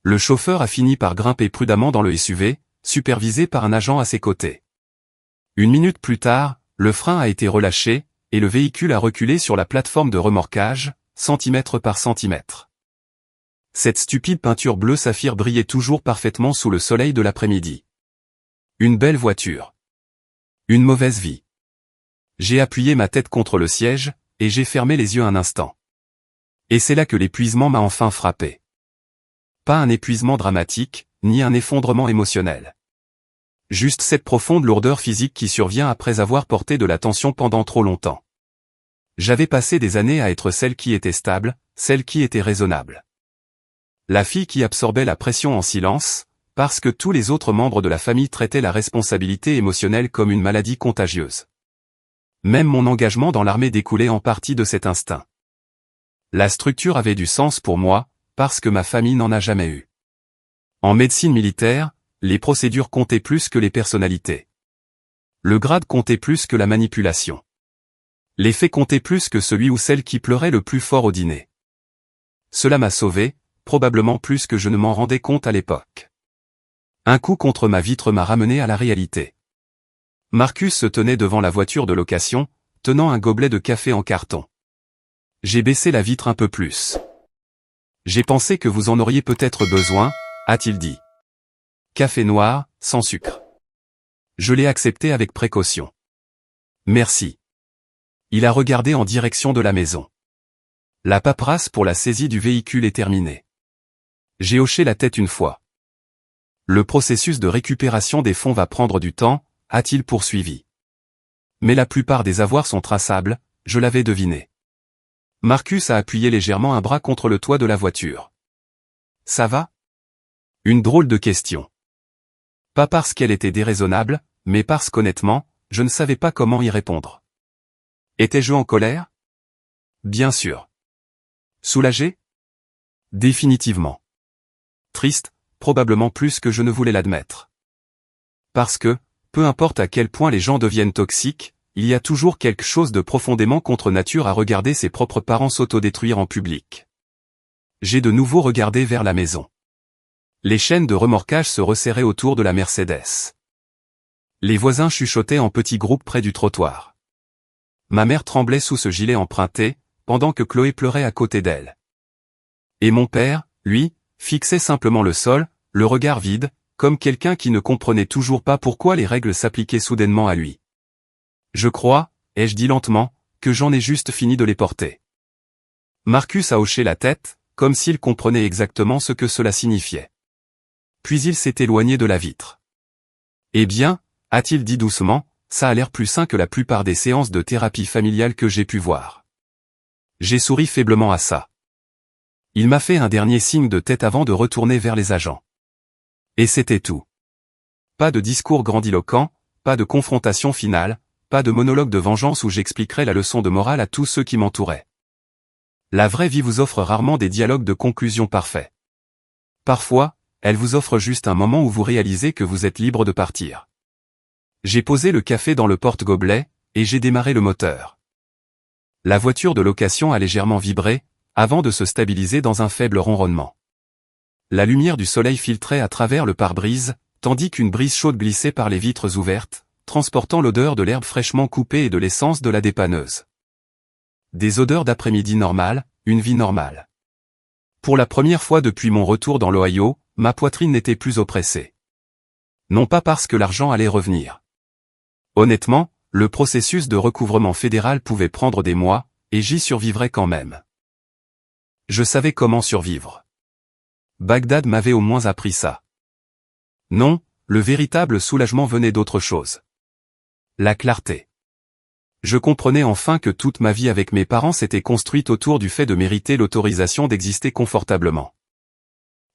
Le chauffeur a fini par grimper prudemment dans le SUV, supervisé par un agent à ses côtés. 1 minute plus tard, le frein a été relâché, et le véhicule a reculé sur la plateforme de remorquage, centimètre par centimètre. Cette stupide peinture bleue saphir brillait toujours parfaitement sous le soleil de l'après-midi. Une belle voiture. Une mauvaise vie. J'ai appuyé ma tête contre le siège, et j'ai fermé les yeux un instant. Et c'est là que l'épuisement m'a enfin frappé. Pas un épuisement dramatique, ni un effondrement émotionnel. Juste cette profonde lourdeur physique qui survient après avoir porté de la tension pendant trop longtemps. J'avais passé des années à être celle qui était stable, celle qui était raisonnable. La fille qui absorbait la pression en silence, parce que tous les autres membres de la famille traitaient la responsabilité émotionnelle comme une maladie contagieuse. Même mon engagement dans l'armée découlait en partie de cet instinct. La structure avait du sens pour moi, parce que ma famille n'en a jamais eu. En médecine militaire, les procédures comptaient plus que les personnalités. Le grade comptait plus que la manipulation. L'effet comptait plus que celui ou celle qui pleurait le plus fort au dîner. Cela m'a sauvé, probablement plus que je ne m'en rendais compte à l'époque. Un coup contre ma vitre m'a ramené à la réalité. Marcus se tenait devant la voiture de location, tenant un gobelet de café en carton. J'ai baissé la vitre un peu plus. J'ai pensé que vous en auriez peut-être besoin, a-t-il dit. Café noir, sans sucre. Je l'ai accepté avec précaution. Merci. Il a regardé en direction de la maison. La paperasse pour la saisie du véhicule est terminée. J'ai hoché la tête une fois. Le processus de récupération des fonds va prendre du temps, a-t-il poursuivi. Mais la plupart des avoirs sont traçables, je l'avais deviné. Marcus a appuyé légèrement un bras contre le toit de la voiture. Ça va? Une drôle de question. Pas parce qu'elle était déraisonnable, mais parce qu'honnêtement, je ne savais pas comment y répondre. Étais-je en colère? Bien sûr. Soulagé? Définitivement. Triste, probablement plus que je ne voulais l'admettre. Parce que, peu importe à quel point les gens deviennent toxiques, il y a toujours quelque chose de profondément contre nature à regarder ses propres parents s'autodétruire en public. J'ai de nouveau regardé vers la maison. Les chaînes de remorquage se resserraient autour de la Mercedes. Les voisins chuchotaient en petits groupes près du trottoir. Ma mère tremblait sous ce gilet emprunté, pendant que Chloé pleurait à côté d'elle. Et mon père, lui, fixait simplement le sol, le regard vide, comme quelqu'un qui ne comprenait toujours pas pourquoi les règles s'appliquaient soudainement à lui. Je crois, ai-je dit lentement, que j'en ai juste fini de les porter. Marcus a hoché la tête, comme s'il comprenait exactement ce que cela signifiait. Puis il s'est éloigné de la vitre. Eh bien, a-t-il dit doucement, ça a l'air plus sain que la plupart des séances de thérapie familiale que j'ai pu voir. J'ai souri faiblement à ça. Il m'a fait un dernier signe de tête avant de retourner vers les agents. Et c'était tout. Pas de discours grandiloquent, pas de confrontation finale, pas de monologue de vengeance où j'expliquerai la leçon de morale à tous ceux qui m'entouraient. La vraie vie vous offre rarement des dialogues de conclusion parfaits. Parfois, elle vous offre juste un moment où vous réalisez que vous êtes libre de partir. J'ai posé le café dans le porte-gobelet, et j'ai démarré le moteur. La voiture de location a légèrement vibré, avant de se stabiliser dans un faible ronronnement. La lumière du soleil filtrait à travers le pare-brise, tandis qu'une brise chaude glissait par les vitres ouvertes, transportant l'odeur de l'herbe fraîchement coupée et de l'essence de la dépanneuse. Des odeurs d'après-midi normales, une vie normale. Pour la première fois depuis mon retour dans l'Ohio, ma poitrine n'était plus oppressée. Non pas parce que l'argent allait revenir. Honnêtement, le processus de recouvrement fédéral pouvait prendre des mois, et j'y survivrais quand même. Je savais comment survivre. Bagdad m'avait au moins appris ça. Non, le véritable soulagement venait d'autre chose. La clarté. Je comprenais enfin que toute ma vie avec mes parents s'était construite autour du fait de mériter l'autorisation d'exister confortablement.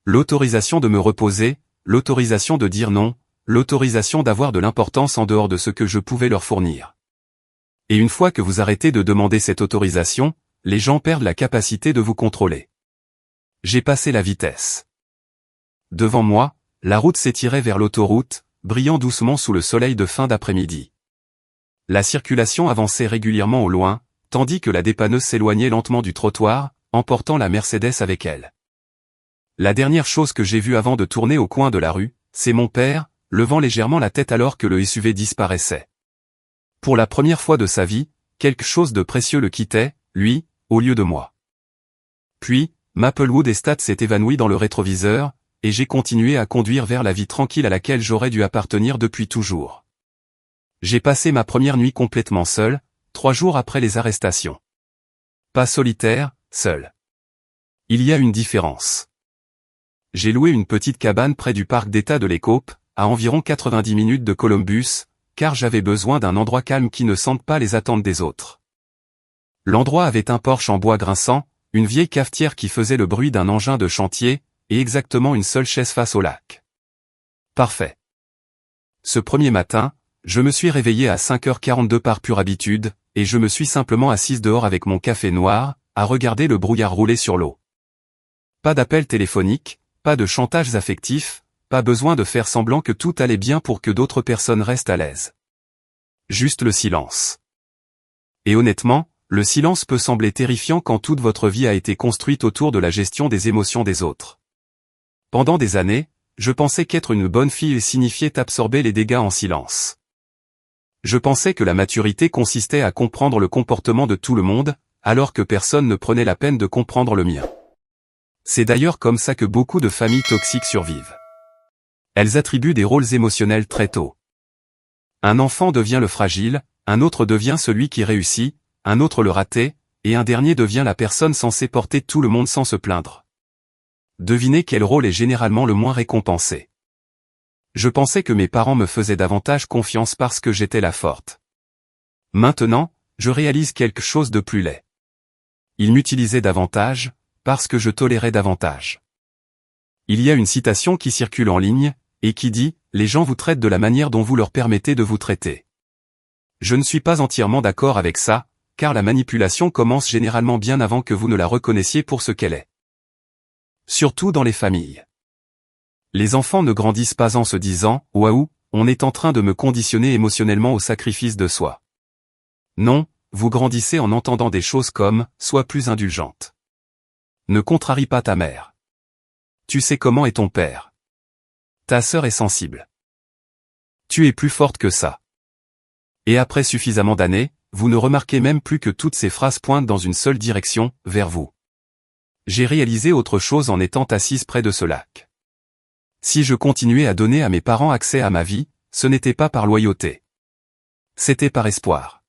L'autorisation de me reposer, l'autorisation de dire non, l'autorisation d'avoir de l'importance en dehors de ce que je pouvais leur fournir. Et une fois que vous arrêtez de demander cette autorisation, les gens perdent la capacité de vous contrôler. J'ai passé la vitesse. Devant moi, la route s'étirait vers l'autoroute, brillant doucement sous le soleil de fin d'après-midi. La circulation avançait régulièrement au loin, tandis que la dépanneuse s'éloignait lentement du trottoir, emportant la Mercedes avec elle. La dernière chose que j'ai vue avant de tourner au coin de la rue, c'est mon père, levant légèrement la tête alors que le SUV disparaissait. Pour la première fois de sa vie, quelque chose de précieux le quittait, lui, au lieu de moi. Puis, Maplewood Estate s'est évanoui dans le rétroviseur, et j'ai continué à conduire vers la vie tranquille à laquelle j'aurais dû appartenir depuis toujours. J'ai passé ma première nuit complètement seul, 3 jours après les arrestations. Pas solitaire, seul. Il y a une différence. J'ai loué une petite cabane près du parc d'État de Lecope, à environ 90 minutes de Columbus, car j'avais besoin d'un endroit calme qui ne sente pas les attentes des autres. L'endroit avait un porche en bois grinçant, une vieille cafetière qui faisait le bruit d'un engin de chantier, et exactement une seule chaise face au lac. Parfait. Ce premier matin, je me suis réveillé à 5h42 par pure habitude, et je me suis simplement assise dehors avec mon café noir, à regarder le brouillard rouler sur l'eau. Pas d'appel téléphonique, pas de chantages affectifs, pas besoin de faire semblant que tout allait bien pour que d'autres personnes restent à l'aise. Juste le silence. Et honnêtement, Le silence peut sembler terrifiant quand toute votre vie a été construite autour de la gestion des émotions des autres. Pendant des années, je pensais qu'être une bonne fille signifiait absorber les dégâts en silence. Je pensais que la maturité consistait à comprendre le comportement de tout le monde, alors que personne ne prenait la peine de comprendre le mien. C'est d'ailleurs comme ça que beaucoup de familles toxiques survivent. Elles attribuent des rôles émotionnels très tôt. Un enfant devient le fragile, un autre devient celui qui réussit, un autre le raté, et un dernier devient la personne censée porter tout le monde sans se plaindre. Devinez quel rôle est généralement le moins récompensé. Je pensais que mes parents me faisaient davantage confiance parce que j'étais la forte. Maintenant, je réalise quelque chose de plus laid. Ils m'utilisaient davantage, parce que je tolérais davantage. Il y a une citation qui circule en ligne, et qui dit « Les gens vous traitent de la manière dont vous leur permettez de vous traiter ». Je ne suis pas entièrement d'accord avec ça, car la manipulation commence généralement bien avant que vous ne la reconnaissiez pour ce qu'elle est. Surtout dans les familles. Les enfants ne grandissent pas en se disant « Waouh, on est en train de me conditionner émotionnellement au sacrifice de soi ». Non, vous grandissez en entendant des choses comme « Sois plus indulgente ». Ne contrarie pas ta mère. Tu sais comment est ton père. Ta sœur est sensible. Tu es plus forte que ça. Et après suffisamment d'années, vous ne remarquez même plus que toutes ces phrases pointent dans une seule direction, vers vous. J'ai réalisé autre chose en étant assise près de ce lac. Si je continuais à donner à mes parents accès à ma vie, ce n'était pas par loyauté. C'était par espoir.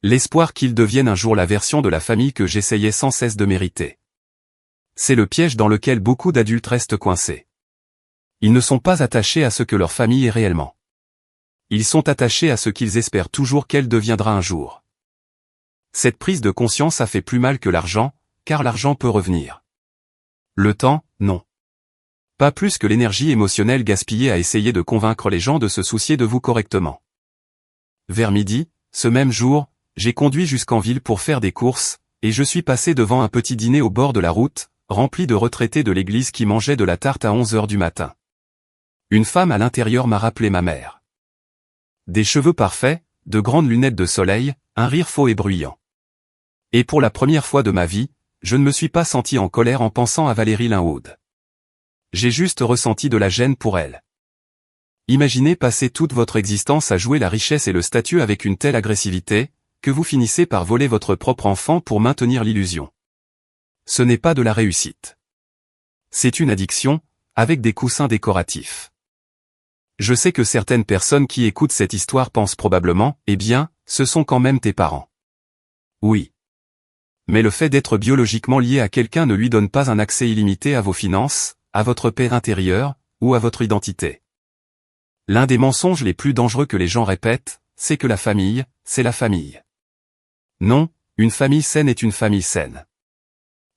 L'espoir qu'ils deviennent un jour la version de la famille que j'essayais sans cesse de mériter. C'est le piège dans lequel beaucoup d'adultes restent coincés. Ils ne sont pas attachés à ce que leur famille est réellement. Ils sont attachés à ce qu'ils espèrent toujours qu'elle deviendra un jour. Cette prise de conscience a fait plus mal que l'argent, car l'argent peut revenir. Le temps, non. Pas plus que l'énergie émotionnelle gaspillée à essayer de convaincre les gens de se soucier de vous correctement. Vers midi, ce même jour, j'ai conduit jusqu'en ville pour faire des courses, et je suis passé devant un petit dîner au bord de la route, rempli de retraités de l'église qui mangeaient de la tarte à 11 heures du matin. Une femme à l'intérieur m'a rappelé ma mère. Des cheveux parfaits, de grandes lunettes de soleil, un rire faux et bruyant. Et pour la première fois de ma vie, je ne me suis pas senti en colère en pensant à Valérie Linhaude. J'ai juste ressenti de la gêne pour elle. Imaginez passer toute votre existence à jouer la richesse et le statut avec une telle agressivité, que vous finissez par voler votre propre enfant pour maintenir l'illusion. Ce n'est pas de la réussite. C'est une addiction, avec des coussins décoratifs. Je sais que certaines personnes qui écoutent cette histoire pensent probablement, eh bien, ce sont quand même tes parents. Oui. Mais le fait d'être biologiquement lié à quelqu'un ne lui donne pas un accès illimité à vos finances, à votre paix intérieure, ou à votre identité. L'un des mensonges les plus dangereux que les gens répètent, c'est que la famille, c'est la famille. Non, une famille saine est une famille saine.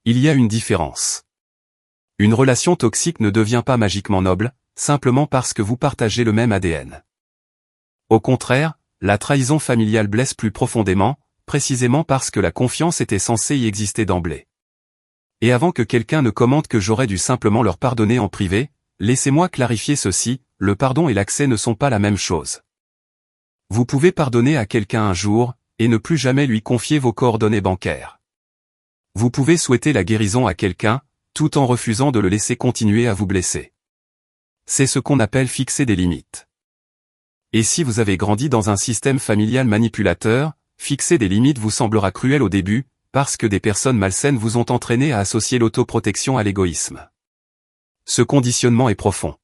Il y a une différence. Une relation toxique ne devient pas magiquement noble, simplement parce que vous partagez le même ADN. Au contraire, la trahison familiale blesse plus profondément, précisément parce que la confiance était censée y exister d'emblée. Et avant que quelqu'un ne commente que j'aurais dû simplement leur pardonner en privé, laissez-moi clarifier ceci, le pardon et l'accès ne sont pas la même chose. Vous pouvez pardonner à quelqu'un un jour, et ne plus jamais lui confier vos coordonnées bancaires. Vous pouvez souhaiter la guérison à quelqu'un, tout en refusant de le laisser continuer à vous blesser. C'est ce qu'on appelle fixer des limites. Et si vous avez grandi dans un système familial manipulateur, fixer des limites vous semblera cruel au début, parce que des personnes malsaines vous ont entraîné à associer l'autoprotection à l'égoïsme. Ce conditionnement est profond.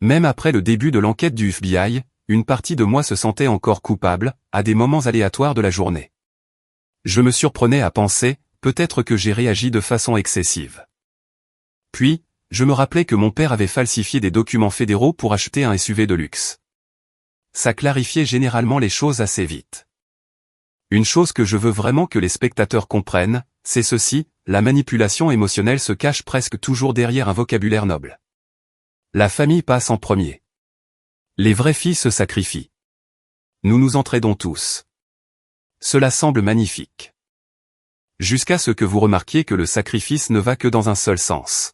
Même après le début de l'enquête du FBI, une partie de moi se sentait encore coupable, à des moments aléatoires de la journée. Je me surprenais à penser, peut-être que j'ai réagi de façon excessive. Puis, je me rappelais que mon père avait falsifié des documents fédéraux pour acheter un SUV de luxe. Ça clarifiait généralement les choses assez vite. Une chose que je veux vraiment que les spectateurs comprennent, c'est ceci, la manipulation émotionnelle se cache presque toujours derrière un vocabulaire noble. La famille passe en premier. Les vraies filles se sacrifient. Nous nous entraidons tous. Cela semble magnifique. Jusqu'à ce que vous remarquiez que le sacrifice ne va que dans un seul sens.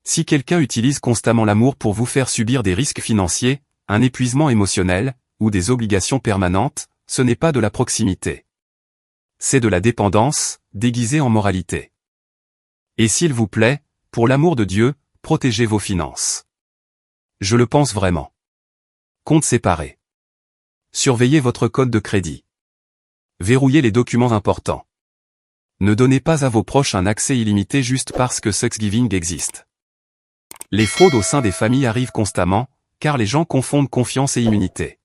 Si quelqu'un utilise constamment l'amour pour vous faire subir des risques financiers, un épuisement émotionnel, ou des obligations permanentes, ce n'est pas de la proximité. C'est de la dépendance, déguisée en moralité. Et s'il vous plaît, pour l'amour de Dieu, protégez vos finances. Je le pense vraiment. Compte séparé. Surveillez votre code de crédit. Verrouillez les documents importants. Ne donnez pas à vos proches un accès illimité juste parce que Thanksgiving existe. Les fraudes au sein des familles arrivent constamment, car les gens confondent confiance et immunité.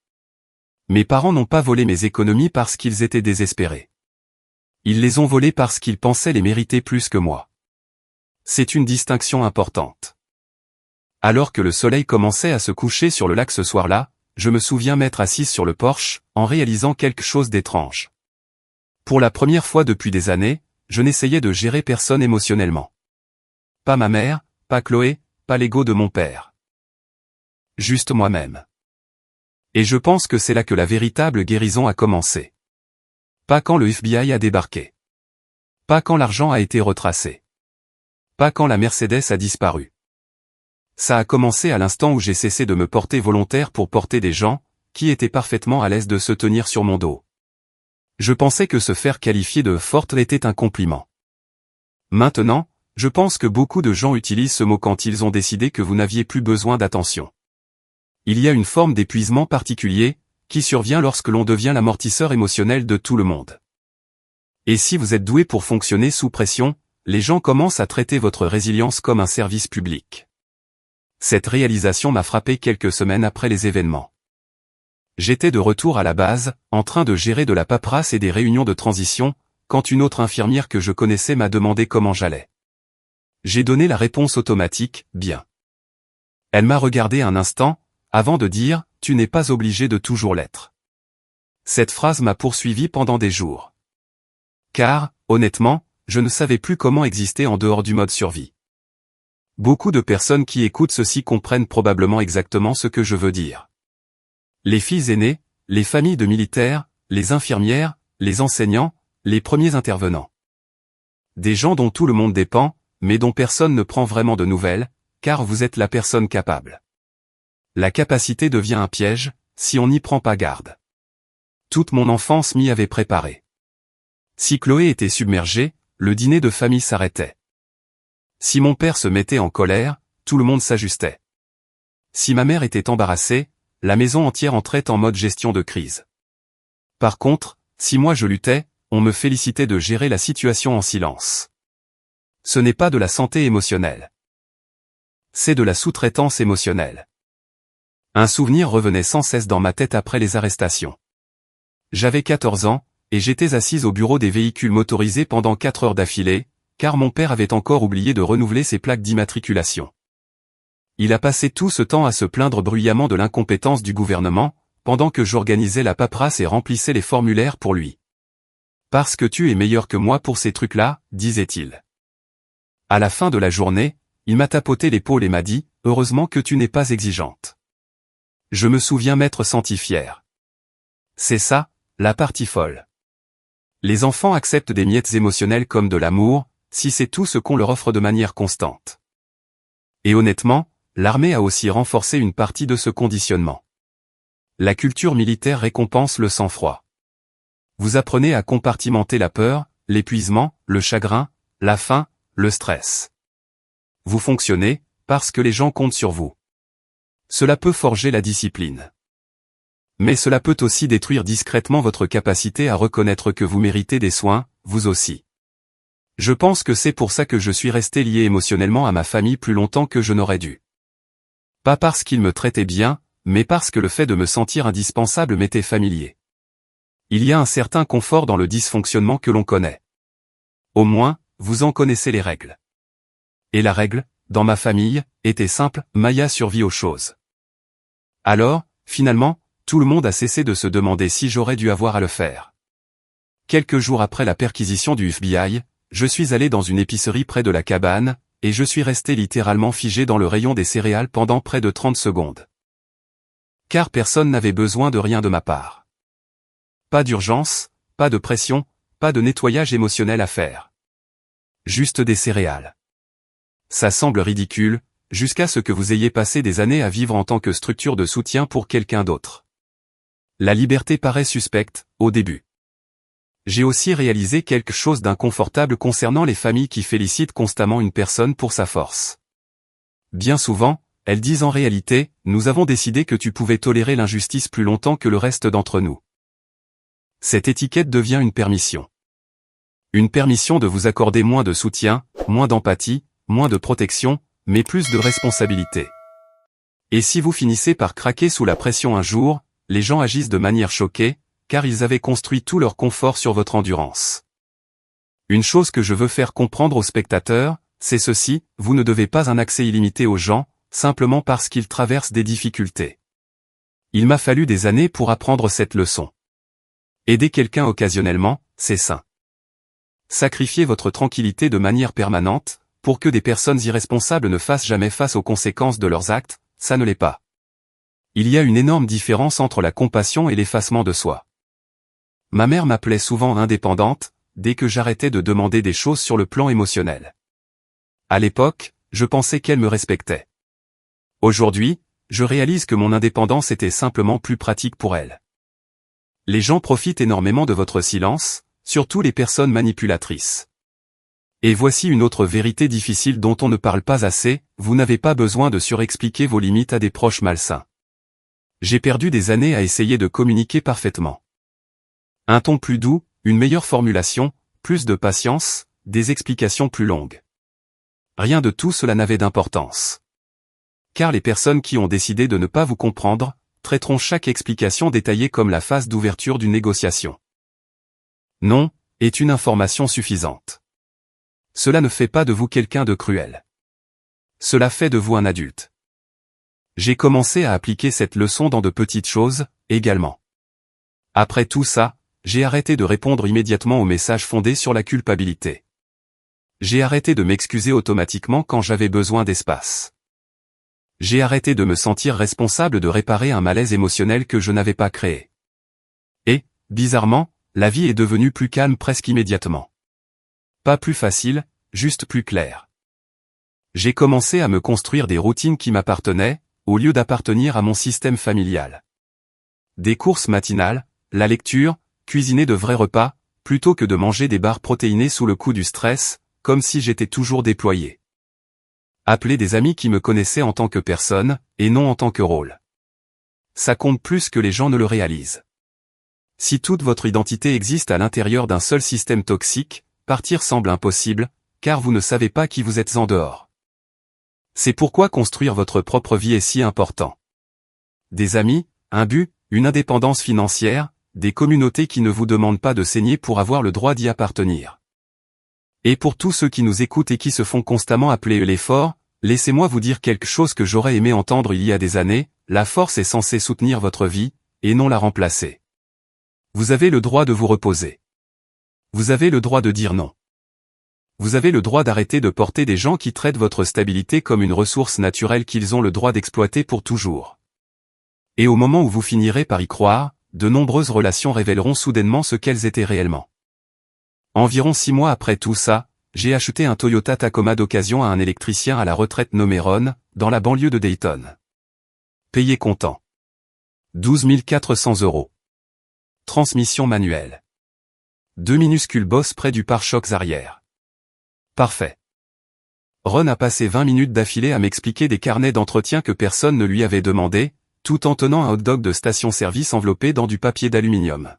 Mes parents n'ont pas volé mes économies parce qu'ils étaient désespérés. Ils les ont volées parce qu'ils pensaient les mériter plus que moi. C'est une distinction importante. Alors que le soleil commençait à se coucher sur le lac ce soir-là, je me souviens m'être assise sur le porche, en réalisant quelque chose d'étrange. Pour la première fois depuis des années, je n'essayais de gérer personne émotionnellement. Pas ma mère, pas Chloé, pas l'ego de mon père. Juste moi-même. Et je pense que c'est là que la véritable guérison a commencé. Pas quand le FBI a débarqué. Pas quand l'argent a été retracé. Pas quand la Mercedes a disparu. Ça a commencé à l'instant où j'ai cessé de me porter volontaire pour porter des gens, qui étaient parfaitement à l'aise de se tenir sur mon dos. Je pensais que se faire qualifier de forte était un compliment. Maintenant, je pense que beaucoup de gens utilisent ce mot quand ils ont décidé que vous n'aviez plus besoin d'attention. Il y a une forme d'épuisement particulier, qui survient lorsque l'on devient l'amortisseur émotionnel de tout le monde. Et si vous êtes doué pour fonctionner sous pression, les gens commencent à traiter votre résilience comme un service public. Cette réalisation m'a frappé quelques semaines après les événements. J'étais de retour à la base, en train de gérer de la paperasse et des réunions de transition, quand une autre infirmière que je connaissais m'a demandé comment j'allais. J'ai donné la réponse automatique, bien. Elle m'a regardé un instant, avant de dire, tu n'es pas obligé de toujours l'être. Cette phrase m'a poursuivi pendant des jours. Car, honnêtement, je ne savais plus comment exister en dehors du mode survie. Beaucoup de personnes qui écoutent ceci comprennent probablement exactement ce que je veux dire. Les filles aînées, les familles de militaires, les infirmières, les enseignants, les premiers intervenants. Des gens dont tout le monde dépend, mais dont personne ne prend vraiment de nouvelles, car vous êtes la personne capable. La capacité devient un piège, si on n'y prend pas garde. Toute mon enfance m'y avait préparé. Si Chloé était submergée, le dîner de famille s'arrêtait. Si mon père se mettait en colère, tout le monde s'ajustait. Si ma mère était embarrassée, la maison entière entrait en mode gestion de crise. Par contre, si moi je luttais, on me félicitait de gérer la situation en silence. Ce n'est pas de la santé émotionnelle. C'est de la sous-traitance émotionnelle. Un souvenir revenait sans cesse dans ma tête après les arrestations. J'avais 14 ans, et j'étais assise au bureau des véhicules motorisés pendant 4 heures d'affilée, car mon père avait encore oublié de renouveler ses plaques d'immatriculation. Il a passé tout ce temps à se plaindre bruyamment de l'incompétence du gouvernement, pendant que j'organisais la paperasse et remplissais les formulaires pour lui. Parce que tu es meilleur que moi pour ces trucs-là, disait-il. À la fin de la journée, il m'a tapoté l'épaule et m'a dit, « Heureusement que tu n'es pas exigeante. » Je me souviens m'être senti fier. C'est ça, la partie folle. Les enfants acceptent des miettes émotionnelles comme de l'amour, si c'est tout ce qu'on leur offre de manière constante. Et honnêtement, l'armée a aussi renforcé une partie de ce conditionnement. La culture militaire récompense le sang-froid. Vous apprenez à compartimenter la peur, l'épuisement, le chagrin, la faim, le stress. Vous fonctionnez, parce que les gens comptent sur vous. Cela peut forger la discipline. Mais cela peut aussi détruire discrètement votre capacité à reconnaître que vous méritez des soins, vous aussi. Je pense que c'est pour ça que je suis resté lié émotionnellement à ma famille plus longtemps que je n'aurais dû. Pas parce qu'ils me traitaient bien, mais parce que le fait de me sentir indispensable m'était familier. Il y a un certain confort dans le dysfonctionnement que l'on connaît. Au moins, vous en connaissez les règles. Et la règle, dans ma famille, était simple, Maya survit aux choses. Alors, finalement, tout le monde a cessé de se demander si j'aurais dû avoir à le faire. Quelques jours après la perquisition du FBI, je suis allé dans une épicerie près de la cabane, et je suis resté littéralement figé dans le rayon des céréales pendant près de 30 secondes. Car personne n'avait besoin de rien de ma part. Pas d'urgence, pas de pression, pas de nettoyage émotionnel à faire. Juste des céréales. Ça semble ridicule, jusqu'à ce que vous ayez passé des années à vivre en tant que structure de soutien pour quelqu'un d'autre. La liberté paraît suspecte, au début. J'ai aussi réalisé quelque chose d'inconfortable concernant les familles qui félicitent constamment une personne pour sa force. Bien souvent, elles disent en réalité, nous avons décidé que tu pouvais tolérer l'injustice plus longtemps que le reste d'entre nous. Cette étiquette devient une permission. Une permission de vous accorder moins de soutien, moins d'empathie, moins de protection, mais plus de responsabilité. Et si vous finissez par craquer sous la pression un jour, les gens agissent de manière choquée, car ils avaient construit tout leur confort sur votre endurance. Une chose que je veux faire comprendre aux spectateurs, c'est ceci, vous ne devez pas un accès illimité aux gens, simplement parce qu'ils traversent des difficultés. Il m'a fallu des années pour apprendre cette leçon. Aider quelqu'un occasionnellement, c'est sain. Sacrifier votre tranquillité de manière permanente, pour que des personnes irresponsables ne fassent jamais face aux conséquences de leurs actes, ça ne l'est pas. Il y a une énorme différence entre la compassion et l'effacement de soi. Ma mère m'appelait souvent indépendante, dès que j'arrêtais de demander des choses sur le plan émotionnel. À l'époque, je pensais qu'elle me respectait. Aujourd'hui, je réalise que mon indépendance était simplement plus pratique pour elle. Les gens profitent énormément de votre silence, surtout les personnes manipulatrices. Et voici une autre vérité difficile dont on ne parle pas assez, vous n'avez pas besoin de surexpliquer vos limites à des proches malsains. J'ai perdu des années à essayer de communiquer parfaitement. Un ton plus doux, une meilleure formulation, plus de patience, des explications plus longues. Rien de tout cela n'avait d'importance. Car les personnes qui ont décidé de ne pas vous comprendre, traiteront chaque explication détaillée comme la phase d'ouverture d'une négociation. Non, est une information suffisante. Cela ne fait pas de vous quelqu'un de cruel. Cela fait de vous un adulte. J'ai commencé à appliquer cette leçon dans de petites choses, également. Après tout ça, j'ai arrêté de répondre immédiatement aux messages fondés sur la culpabilité. J'ai arrêté de m'excuser automatiquement quand j'avais besoin d'espace. J'ai arrêté de me sentir responsable de réparer un malaise émotionnel que je n'avais pas créé. Et, bizarrement, la vie est devenue plus calme presque immédiatement. Pas plus facile, juste plus claire. J'ai commencé à me construire des routines qui m'appartenaient, au lieu d'appartenir à mon système familial. Des courses matinales, la lecture, cuisiner de vrais repas, plutôt que de manger des barres protéinées sous le coup du stress, comme si j'étais toujours déployé. Appeler des amis qui me connaissaient en tant que personne, et non en tant que rôle. Ça compte plus que les gens ne le réalisent. Si toute votre identité existe à l'intérieur d'un seul système toxique, partir semble impossible, car vous ne savez pas qui vous êtes en dehors. C'est pourquoi construire votre propre vie est si important. Des amis, un but, une indépendance financière, des communautés qui ne vous demandent pas de saigner pour avoir le droit d'y appartenir. Et pour tous ceux qui nous écoutent et qui se font constamment appeler l'effort, laissez-moi vous dire quelque chose que j'aurais aimé entendre il y a des années, la force est censée soutenir votre vie, et non la remplacer. Vous avez le droit de vous reposer. Vous avez le droit de dire non. Vous avez le droit d'arrêter de porter des gens qui traitent votre stabilité comme une ressource naturelle qu'ils ont le droit d'exploiter pour toujours. Et au moment où vous finirez par y croire, de nombreuses relations révéleront soudainement ce qu'elles étaient réellement. Environ 6 mois après tout ça, j'ai acheté un Toyota Tacoma d'occasion à un électricien à la retraite nommé Ron, dans la banlieue de Dayton. Payé comptant. 12 400 €. Transmission manuelle. 2 minuscules bosses près du pare-chocs arrière. Parfait. Ron a passé 20 minutes d'affilée à m'expliquer des carnets d'entretien que personne ne lui avait demandé, tout en tenant un hot-dog de station-service enveloppé dans du papier d'aluminium.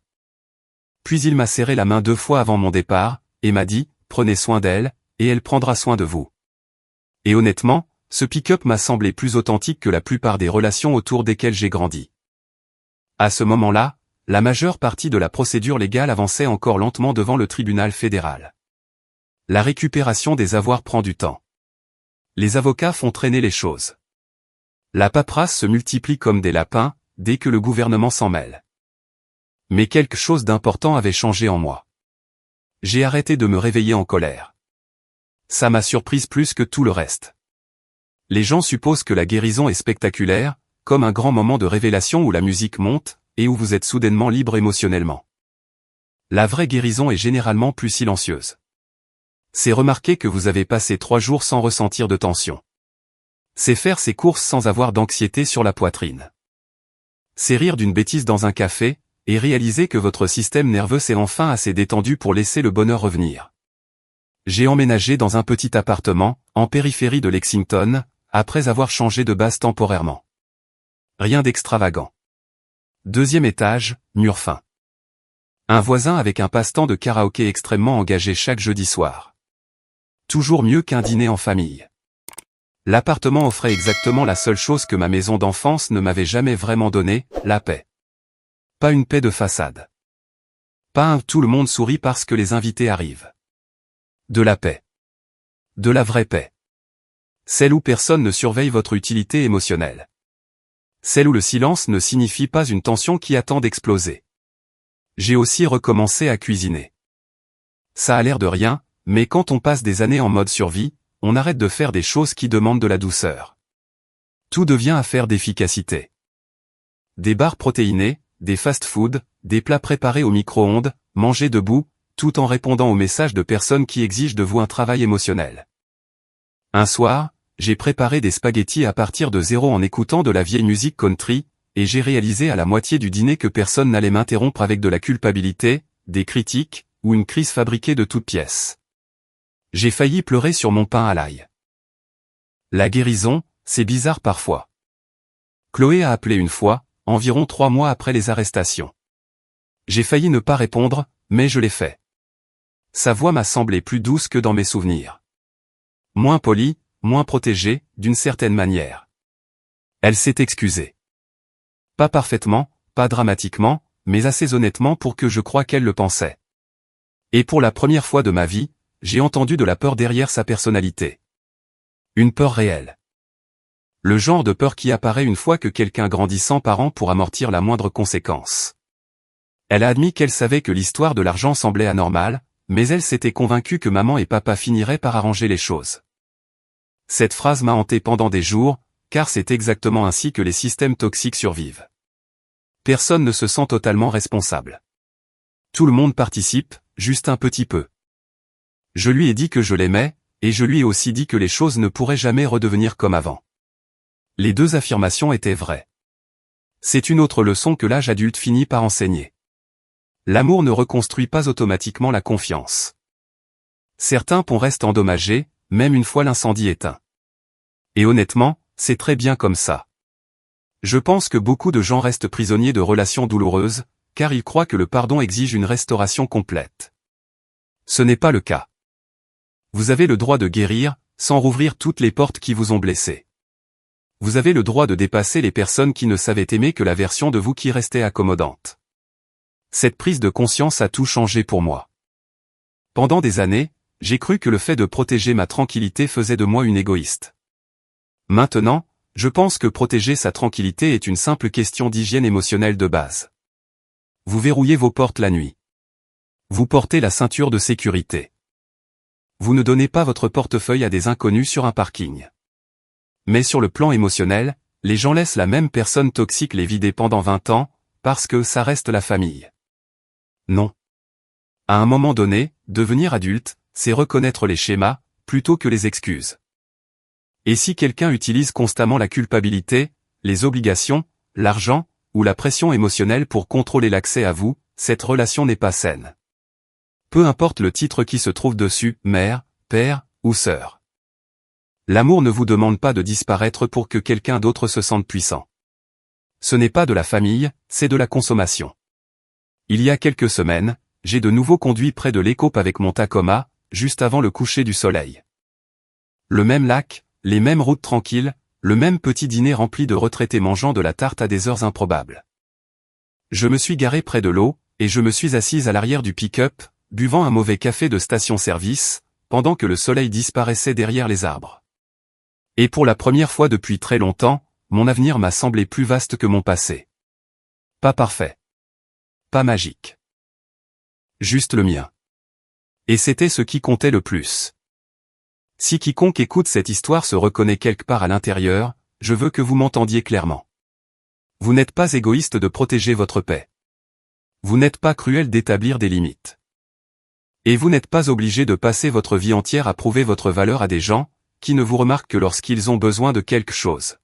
Puis il m'a serré la main 2 fois avant mon départ, et m'a dit, prenez soin d'elle, et elle prendra soin de vous. Et honnêtement, ce pick-up m'a semblé plus authentique que la plupart des relations autour desquelles j'ai grandi. À ce moment-là, la majeure partie de la procédure légale avançait encore lentement devant le tribunal fédéral. La récupération des avoirs prend du temps. Les avocats font traîner les choses. La paperasse se multiplie comme des lapins, dès que le gouvernement s'en mêle. Mais quelque chose d'important avait changé en moi. J'ai arrêté de me réveiller en colère. Ça m'a surprise plus que tout le reste. Les gens supposent que la guérison est spectaculaire, comme un grand moment de révélation où la musique monte, et où vous êtes soudainement libre émotionnellement. La vraie guérison est généralement plus silencieuse. C'est remarquer que vous avez passé 3 jours sans ressentir de tension. C'est faire ses courses sans avoir d'anxiété sur la poitrine. C'est rire d'une bêtise dans un café, et réalisez que votre système nerveux s'est enfin assez détendu pour laisser le bonheur revenir. J'ai emménagé dans un petit appartement, en périphérie de Lexington, après avoir changé de base temporairement. Rien d'extravagant. 2e étage, mur fin. Un voisin avec un passe-temps de karaoké extrêmement engagé chaque jeudi soir. Toujours mieux qu'un dîner en famille. L'appartement offrait exactement la seule chose que ma maison d'enfance ne m'avait jamais vraiment donnée, la paix. Pas une paix de façade. Pas un tout le monde sourit parce que les invités arrivent. De la paix. De la vraie paix. Celle où personne ne surveille votre utilité émotionnelle. Celle où le silence ne signifie pas une tension qui attend d'exploser. J'ai aussi recommencé à cuisiner. Ça a l'air de rien, mais quand on passe des années en mode survie, on arrête de faire des choses qui demandent de la douceur. Tout devient affaire d'efficacité. Des barres protéinées, des fast-food, des plats préparés au micro-ondes, mangés debout, tout en répondant aux messages de personnes qui exigent de vous un travail émotionnel. Un soir, j'ai préparé des spaghettis à partir de zéro en écoutant de la vieille musique country, et j'ai réalisé à la moitié du dîner que personne n'allait m'interrompre avec de la culpabilité, des critiques, ou une crise fabriquée de toutes pièces. J'ai failli pleurer sur mon pain à l'ail. La guérison, c'est bizarre parfois. Chloé a appelé une fois, environ 3 mois après les arrestations. J'ai failli ne pas répondre, mais je l'ai fait. Sa voix m'a semblé plus douce que dans mes souvenirs. Moins polie, moins protégée, d'une certaine manière. Elle s'est excusée. Pas parfaitement, pas dramatiquement, mais assez honnêtement pour que je croie qu'elle le pensait. Et pour la première fois de ma vie, j'ai entendu de la peur derrière sa personnalité. Une peur réelle. Le genre de peur qui apparaît une fois que quelqu'un grandit sans parents pour amortir la moindre conséquence. Elle a admis qu'elle savait que l'histoire de l'argent semblait anormale, mais elle s'était convaincue que maman et papa finiraient par arranger les choses. Cette phrase m'a hanté pendant des jours, car c'est exactement ainsi que les systèmes toxiques survivent. Personne ne se sent totalement responsable. Tout le monde participe, juste un petit peu. Je lui ai dit que je l'aimais, et je lui ai aussi dit que les choses ne pourraient jamais redevenir comme avant. Les 2 affirmations étaient vraies. C'est une autre leçon que l'âge adulte finit par enseigner. L'amour ne reconstruit pas automatiquement la confiance. Certains ponts restent endommagés, même une fois l'incendie éteint. Et honnêtement, c'est très bien comme ça. Je pense que beaucoup de gens restent prisonniers de relations douloureuses, car ils croient que le pardon exige une restauration complète. Ce n'est pas le cas. Vous avez le droit de guérir, sans rouvrir toutes les portes qui vous ont blessé. Vous avez le droit de dépasser les personnes qui ne savaient aimer que la version de vous qui restait accommodante. Cette prise de conscience a tout changé pour moi. Pendant des années, j'ai cru que le fait de protéger ma tranquillité faisait de moi une égoïste. Maintenant, je pense que protéger sa tranquillité est une simple question d'hygiène émotionnelle de base. Vous verrouillez vos portes la nuit. Vous portez la ceinture de sécurité. Vous ne donnez pas votre portefeuille à des inconnus sur un parking. Mais sur le plan émotionnel, les gens laissent la même personne toxique les vider pendant 20 ans, parce que ça reste la famille. Non. À un moment donné, devenir adulte, c'est reconnaître les schémas, plutôt que les excuses. Et si quelqu'un utilise constamment la culpabilité, les obligations, l'argent, ou la pression émotionnelle pour contrôler l'accès à vous, cette relation n'est pas saine. Peu importe le titre qui se trouve dessus, mère, père, ou sœur. L'amour ne vous demande pas de disparaître pour que quelqu'un d'autre se sente puissant. Ce n'est pas de la famille, c'est de la consommation. Il y a quelques semaines, j'ai de nouveau conduit près de l'Écope avec mon Tacoma, juste avant le coucher du soleil. Le même lac, les mêmes routes tranquilles, le même petit dîner rempli de retraités mangeant de la tarte à des heures improbables. Je me suis garé près de l'eau, et je me suis assise à l'arrière du pick-up, buvant un mauvais café de station-service, pendant que le soleil disparaissait derrière les arbres. Et pour la première fois depuis très longtemps, mon avenir m'a semblé plus vaste que mon passé. Pas parfait. Pas magique. Juste le mien. Et c'était ce qui comptait le plus. Si quiconque écoute cette histoire se reconnaît quelque part à l'intérieur, je veux que vous m'entendiez clairement. Vous n'êtes pas égoïste de protéger votre paix. Vous n'êtes pas cruel d'établir des limites. Et vous n'êtes pas obligé de passer votre vie entière à prouver votre valeur à des gens, qui ne vous remarquent que lorsqu'ils ont besoin de quelque chose.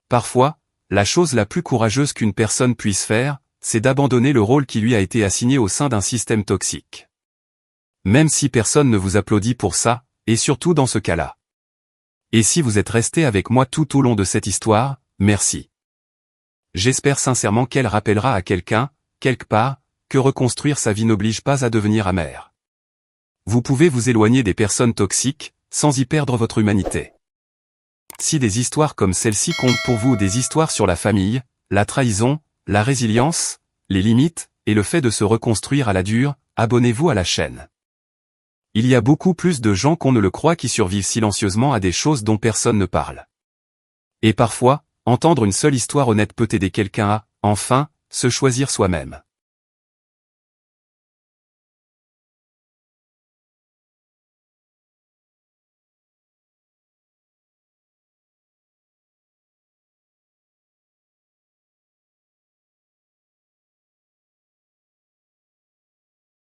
Parfois, la chose la plus courageuse qu'une personne puisse faire, c'est d'abandonner le rôle qui lui a été assigné au sein d'un système toxique. Même si personne ne vous applaudit pour ça, et surtout dans ce cas-là. Et si vous êtes resté avec moi tout au long de cette histoire, merci. J'espère sincèrement qu'elle rappellera à quelqu'un, quelque part, que reconstruire sa vie n'oblige pas à devenir amer. Vous pouvez vous éloigner des personnes toxiques, sans y perdre votre humanité. Si des histoires comme celle-ci comptent pour vous, des histoires sur la famille, la trahison, la résilience, les limites, et le fait de se reconstruire à la dure, abonnez-vous à la chaîne. Il y a beaucoup plus de gens qu'on ne le croit qui survivent silencieusement à des choses dont personne ne parle. Et parfois, entendre une seule histoire honnête peut aider quelqu'un à, enfin, se choisir soi-même.